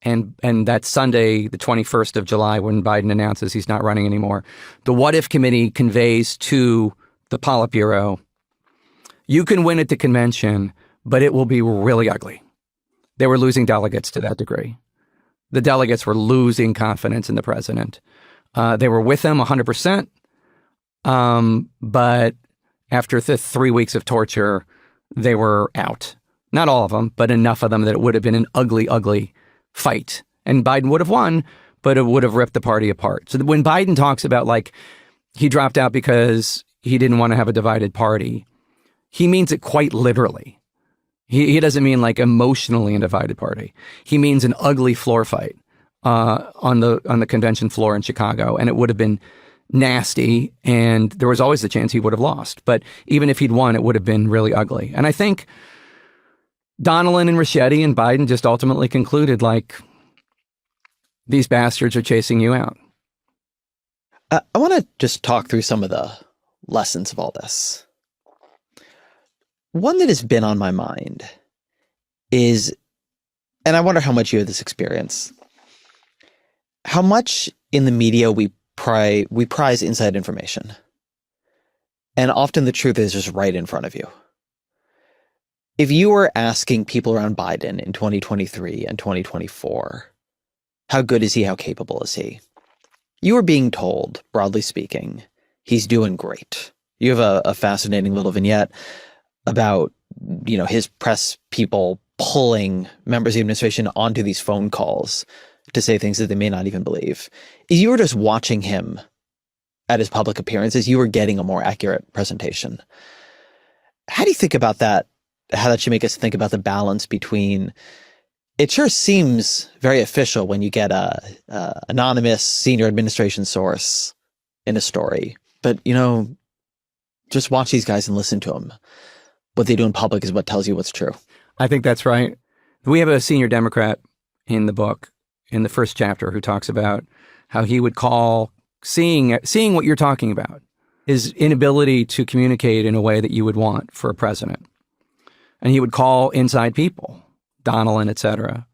and that Sunday, the 21st of July, when Biden announces he's not running anymore, the What If Committee conveys to the Politburo, you can win at the convention, but it will be really ugly. They were losing delegates to that degree. The delegates were losing confidence in the president. They were with him 100%, but after the 3 weeks of torture, they were out. Not all of them, but enough of them that it would have been an ugly, ugly fight. And Biden would have won, but it would have ripped the party apart. So when Biden talks about he dropped out because he didn't want to have a divided party, he means it quite literally. He doesn't mean emotionally a divided party. He means an ugly floor fight on the convention floor in Chicago, and it would have been nasty, and there was always the chance he would have lost. But even if he'd won, it would have been really ugly. And I think Donilon and Ricchetti and Biden just ultimately concluded, these bastards are chasing you out. I want to just talk through some of the lessons of all this. One that has been on my mind is, and I wonder how much you have this experience, how much in the media we prize inside information. And often the truth is just right in front of you. If you were asking people around Biden in 2023 and 2024, how good is he? How capable is he? You are being told, broadly speaking, he's doing great. You have a fascinating little vignette about, his press people pulling members of the administration onto these phone calls to say things that they may not even believe. If you were just watching him at his public appearances, you were getting a more accurate presentation. How do you think about that? How that should make us think about the balance between, it sure seems very official when you get a anonymous senior administration source in a story, but just watch these guys and listen to them. What they do in public is what tells you what's true. I think that's right. We have a senior Democrat in the book, in the first chapter, who talks about how he would call seeing what you're talking about, his inability to communicate in a way that you would want for a president. And he would call inside people, Donilon, et cetera,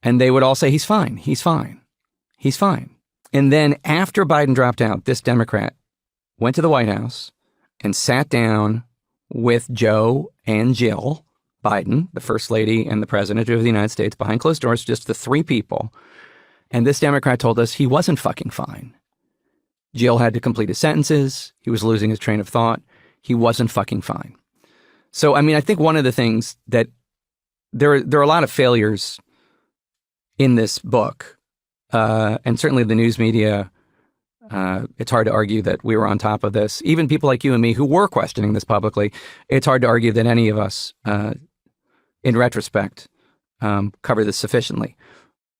and they would all say, he's fine, he's fine, he's fine. And then after Biden dropped out, this Democrat went to the White House and sat down with Joe and Jill Biden, the First Lady and the President of the United States, behind closed doors, just the three people. And this Democrat told us he wasn't fucking fine. Jill had to complete his sentences. He was losing his train of thought. He wasn't fucking fine. So, I think one of the things that there are a lot of failures in this book, and certainly the news media, it's hard to argue that we were on top of this. Even people like you and me who were questioning this publicly, it's hard to argue that any of us, in retrospect, cover this sufficiently.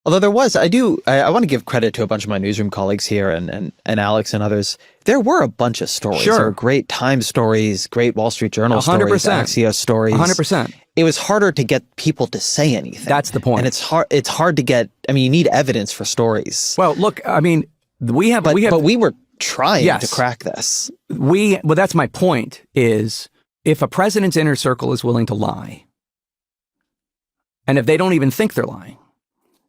Although I want to give credit to a bunch of my newsroom colleagues here and Alex and others. There were a bunch of stories. Sure. There were great Times stories, great Wall Street Journal 100%. stories, Axios stories. 100%. It was harder to get people to say anything. That's the point. And it's hard to get, you need evidence for stories. Well, look, but we were trying yes. to crack this. Well, that's my point, is if a president's inner circle is willing to lie, and if they don't even think they're lying,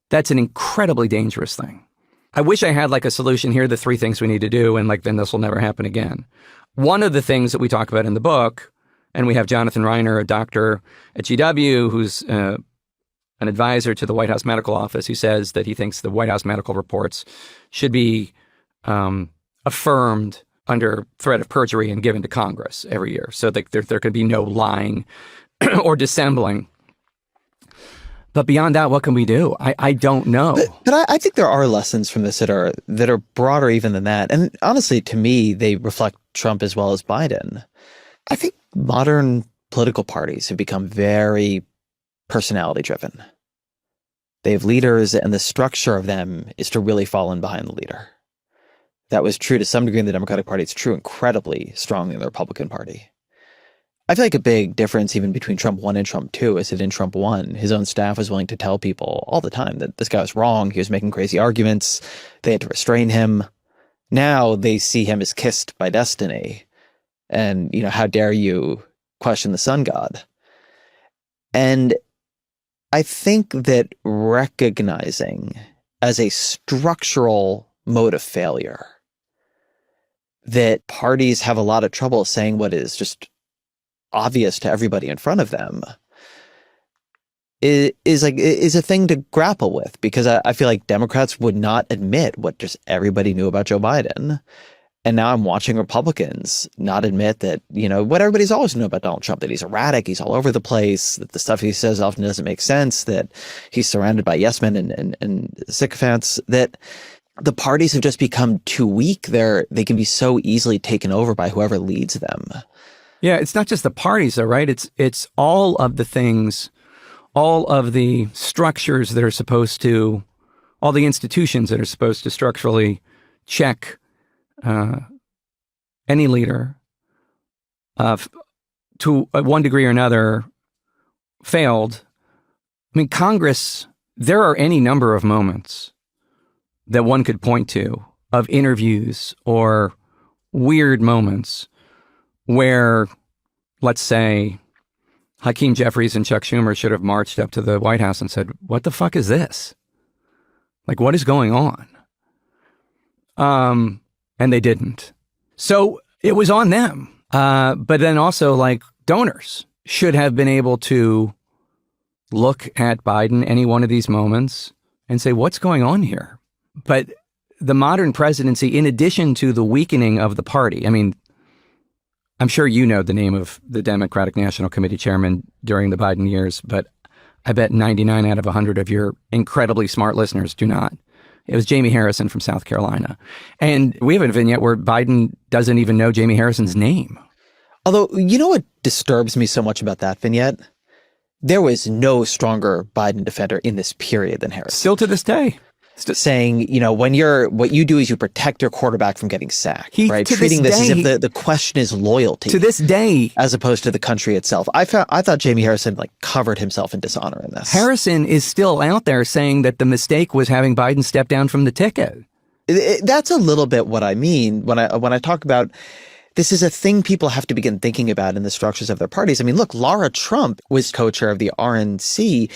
that's an incredibly dangerous thing. I wish I had a solution. Here are the three things we need to do, and then this will never happen again. One of the things that we talk about in the book, and we have Jonathan Reiner, a doctor at GW, who's an advisor to the White House Medical Office, who says that he thinks the White House medical reports should be affirmed under threat of perjury and given to Congress every year, so that there could be no lying or dissembling. But beyond that, what can we do? I don't know. But I think there are lessons from this that are broader even than that. And honestly, to me, they reflect Trump as well as Biden. I think modern political parties have become very personality driven. They have leaders, and the structure of them is to really fall in behind the leader. That was true to some degree in the Democratic Party. It's true incredibly strongly in the Republican Party. I feel like a big difference even between Trump 1 and Trump 2 is that in Trump 1, his own staff was willing to tell people all the time that this guy was wrong. He was making crazy arguments. They had to restrain him. Now they see him as kissed by destiny. And, how dare you question the sun god? And I think that recognizing as a structural mode of failure that parties have a lot of trouble saying what is just obvious to everybody in front of them is a thing to grapple with, because I feel like Democrats would not admit what just everybody knew about Joe Biden. And now I'm watching Republicans not admit that, what everybody's always known about Donald Trump, that he's erratic, he's all over the place, that the stuff he says often doesn't make sense, that he's surrounded by yes men and sycophants, that the parties have just become too weak. They can be so easily taken over by whoever leads them. Yeah, it's not just the parties though, right? It's all of the things, all of the structures that are supposed to, all the institutions that are supposed to structurally check any leader to one degree or another failed. I mean, Congress, there are any number of moments that one could point to of interviews or weird moments where, let's say, Hakeem Jeffries and Chuck Schumer should have marched up to the White House and said, what the fuck is this? Like, what is going on? And they didn't. So it was on them. But then also, like, donors should have been able to look at Biden any one of these moments and say, what's going on here? But the modern presidency, in addition to the weakening of the party, I mean, I'm sure you know the name of the Democratic National Committee chairman during the Biden years, but I bet 99 out of 100 of your incredibly smart listeners do not. It was Jamie Harrison from South Carolina. And we have a vignette where Biden doesn't even know Jamie Harrison's name. Although, you know what disturbs me so much about that vignette? There was no stronger Biden defender in this period than Harrison. Still to this day. Saying, what you do is you protect your quarterback from getting sacked, right? Treating this as if the question is loyalty. To this day. As opposed to the country itself. I thought Jamie Harrison covered himself in dishonor in this. Harrison is still out there saying that the mistake was having Biden step down from the ticket. That's a little bit what I mean when I talk about this is a thing people have to begin thinking about in the structures of their parties. I mean, look, Lara Trump was co-chair of the RNC.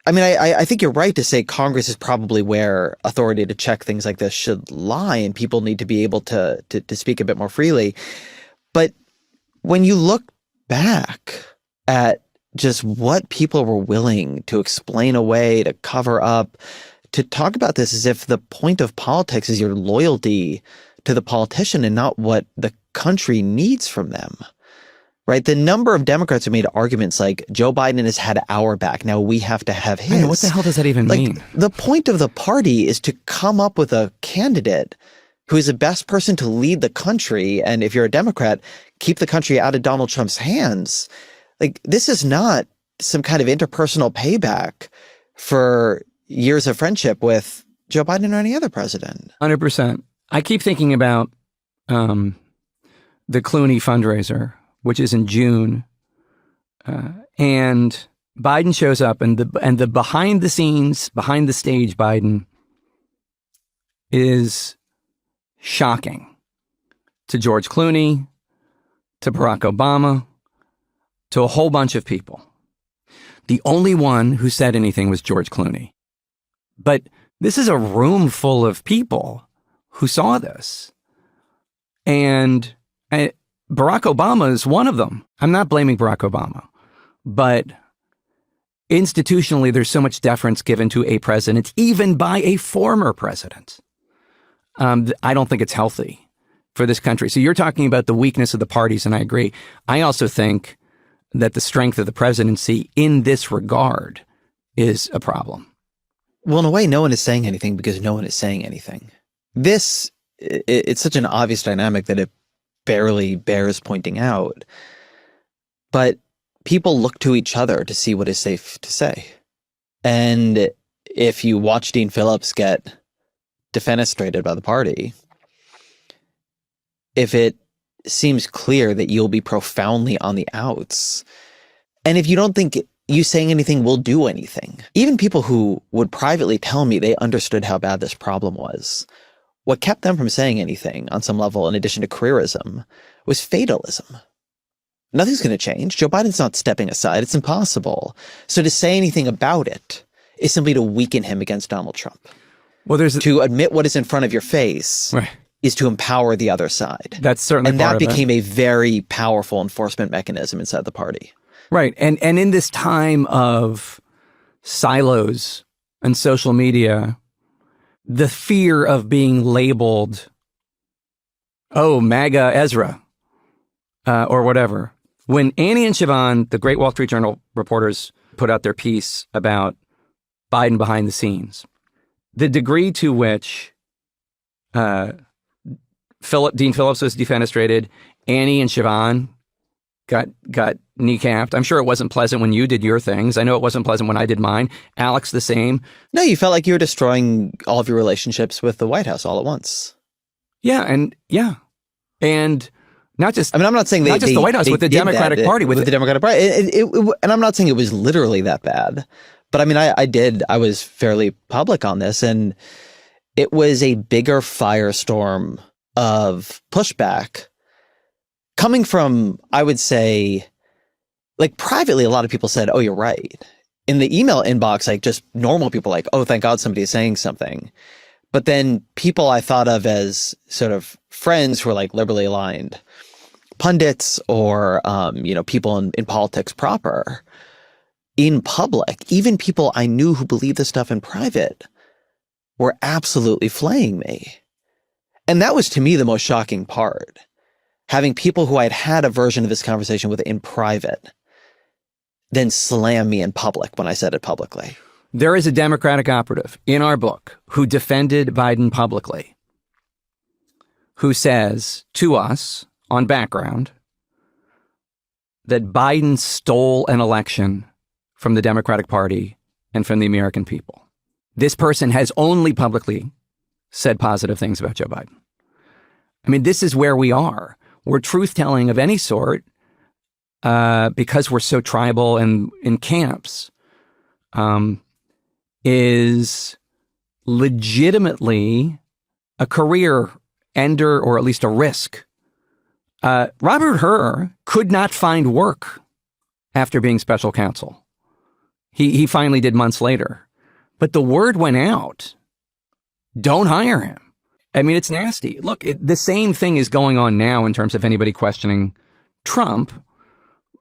I think you're right to say Congress is probably where authority to check things like this should lie, and people need to be able to speak a bit more freely. But when you look back at just what people were willing to explain away, to cover up, to talk about this as if the point of politics is your loyalty to the politician and not what the country needs from them. Right? The number of Democrats who made arguments like Joe Biden has had our back. Now we have to have his. I know, what the hell does that even mean? The point of the party is to come up with a candidate who is the best person to lead the country. And if you're a Democrat, keep the country out of Donald Trump's hands. This is not some kind of interpersonal payback for years of friendship with Joe Biden or any other president. 100%. I keep thinking about the Clooney fundraiser, which is in June, and Biden shows up, and the behind the scenes, behind the stage Biden is shocking to George Clooney, to Barack Obama, to a whole bunch of people. The only one who said anything was George Clooney. But this is a room full of people who saw this, and Barack Obama is one of them. I'm not blaming Barack Obama, but institutionally, there's so much deference given to a president, even by a former president. I don't think it's healthy for this country. So you're talking about the weakness of the parties, and I agree. I also think that the strength of the presidency in this regard is a problem. Well, in a way, no one is saying anything because no one is saying anything. It's such an obvious dynamic that it barely bears pointing out. But people look to each other to see what is safe to say. And if you watch Dean Phillips get defenestrated by the party, if it seems clear that you'll be profoundly on the outs. And if you don't think you saying anything will do anything, even people who would privately tell me they understood how bad this problem was, what kept them from saying anything on some level, in addition to careerism, was fatalism. Nothing's going to change. Joe Biden's not stepping aside. It's impossible. So to say anything about it is simply to weaken him against Donald Trump. Well, to admit what is in front of your face is to empower the other side. That's certainly and part that of became a very powerful enforcement mechanism inside the party. Right. And in this time of silos and social media, the fear of being labeled, oh, MAGA Ezra, or whatever. When Annie and Siobhan, the great Wall Street Journal reporters, put out their piece about Biden behind the scenes, the degree to which Dean Phillips was defenestrated, Annie and Siobhan got kneecapped. I'm sure it wasn't pleasant when you did your things. I know it wasn't pleasant when I did mine. Alex, the same. No, you felt like you were destroying all of your relationships with the White House all at once. Yeah. And not just, I mean, I'm not saying not just the White House, with the Democratic Party. With the Democratic Party. And I'm not saying it was literally that bad. But I mean, I was fairly public on this, and it was a bigger firestorm of pushback coming from, I would say, like privately, a lot of people said, oh, you're right. In the email inbox, like just normal people like, oh, thank God somebody is saying something. But then people I thought of as sort of friends who are like liberally aligned, pundits or, people in politics proper, in public, even people I knew who believed this stuff in private, were absolutely flaying me. And that was, to me, the most shocking part. Having people who I'd had a version of this conversation with in private then slam me in public when I said it publicly. There is a Democratic operative in our book who defended Biden publicly, who says to us on background that Biden stole an election from the Democratic Party and from the American people. This person has only publicly said positive things about Joe Biden. I mean, this is where we are. We're truth-telling of any sort because we're so tribal and in camps is legitimately a career ender, or at least a risk. Robert Hur could not find work after being special counsel. He finally did months later. But the word went out, don't hire him. I mean, it's nasty. Look, the same thing is going on now in terms of anybody questioning Trump,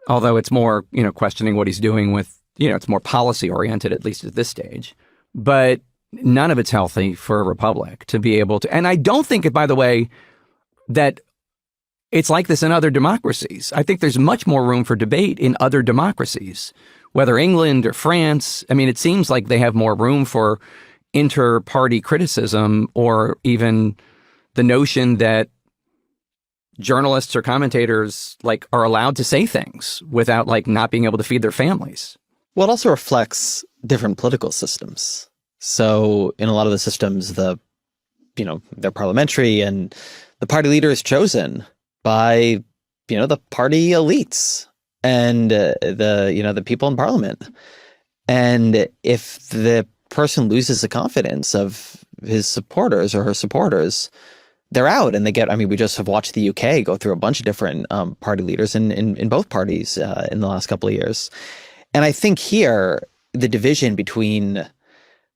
although it's more, questioning what he's doing with, it's more policy oriented, at least at this stage. But none of it's healthy for a republic to be able to. And I don't think, by the way, that it's like this in other democracies. I think there's much more room for debate in other democracies, whether England or France. I mean, it seems like they have more room for inter-party criticism, or even the notion that journalists or commentators are allowed to say things without not being able to feed their families. Well, it also reflects different political systems. So in a lot of the systems, they're parliamentary, and the party leader is chosen by, the party elites and the people in parliament. And if the person loses the confidence of his supporters or her supporters, they're out, and they get, we just have watched the UK go through a bunch of different party leaders in both parties in the last couple of years. And I think here, the division between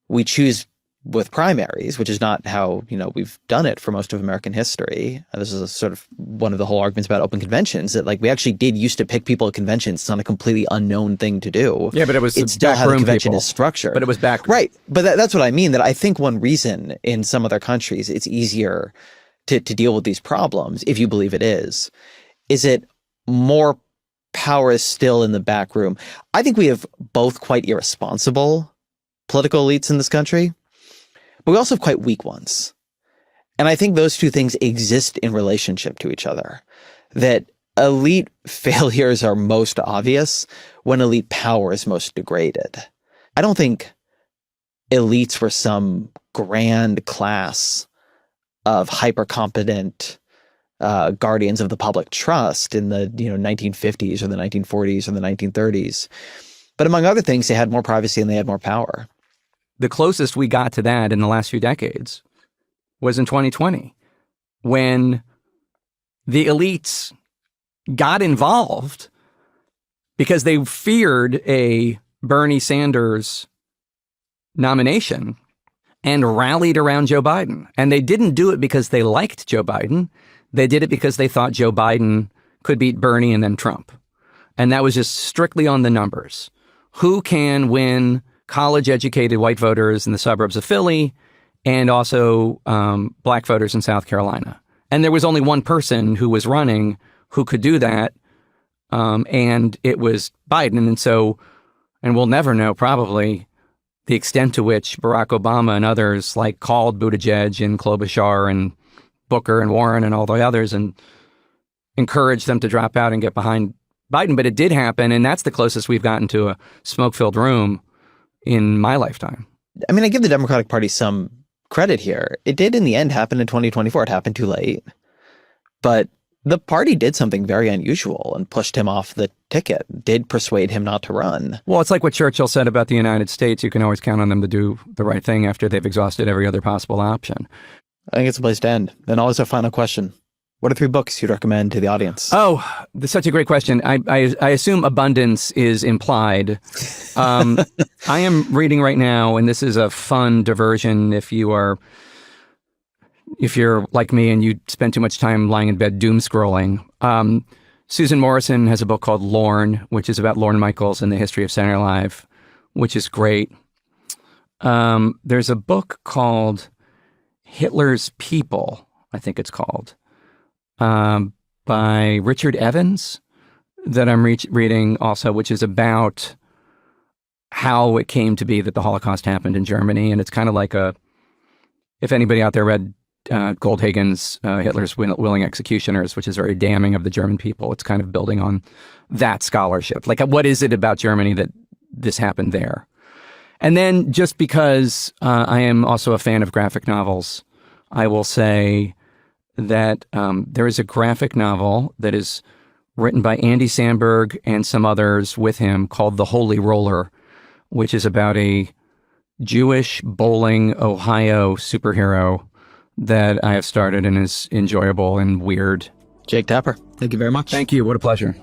we choose with primaries, which is not how, we've done it for most of American history. This is a sort of one of the whole arguments about open conventions, that we actually did used to pick people at conventions. It's not a completely unknown thing to do. Yeah, but it was still how the convention is structured. But it was back. Right. But that's what I mean, that I think one reason in some other countries it's easier to deal with these problems, if you believe it is it more power is still in the back room. I think we have both quite irresponsible political elites in this country, but we also have quite weak ones. And I think those two things exist in relationship to each other. That elite failures are most obvious when elite power is most degraded. I don't think elites were some grand class of hyper-competent guardians of the public trust in the 1950s or the 1940s or the 1930s. But among other things, they had more privacy and they had more power. The closest we got to that in the last few decades was in 2020, when the elites got involved because they feared a Bernie Sanders nomination and rallied around Joe Biden. And they didn't do it because they liked Joe Biden. They did it because they thought Joe Biden could beat Bernie and then Trump. And that was just strictly on the numbers. Who can win college-educated white voters in the suburbs of Philly and also black voters in South Carolina? And there was only one person who was running who could do that, and it was Biden. And we'll never know probably the extent to which Barack Obama and others called Buttigieg and Klobuchar and Booker and Warren and all the others and encouraged them to drop out and get behind Biden. But it did happen, and that's the closest we've gotten to a smoke-filled room in my lifetime. I mean, I give the Democratic Party some credit here. It did in the end happen in 2024. It happened too late. But the party did something very unusual and pushed him off the ticket, did persuade him not to run. Well, it's like what Churchill said about the United States. You can always count on them to do the right thing after they've exhausted every other possible option. I think it's a place to end. And always a final question. What are 3 books you'd recommend to the audience? Oh, that's such a great question. I assume abundance is implied. I am reading right now, and this is a fun diversion if you're like me and you spend too much time lying in bed doom scrolling. Susan Morrison has a book called Lorne, which is about Lorne Michaels and the history of Saturday Night Live, which is great. There's a book called Hitler's People, I think it's called, by Richard Evans that I'm reading also, which is about how it came to be that the Holocaust happened in Germany. And it's kind of like if anybody out there read Goldhagen's Hitler's Willing Executioners, which is very damning of the German people. It's kind of building on that scholarship. What is it about Germany that this happened there? And then just because I am also a fan of graphic novels, I will say that there is a graphic novel that is written by Andy Samberg and some others with him called The Holy Roller, which is about a Jewish bowling Ohio superhero that I have started and is enjoyable and weird. Jake Tapper, thank you very much. Thank you. What a pleasure.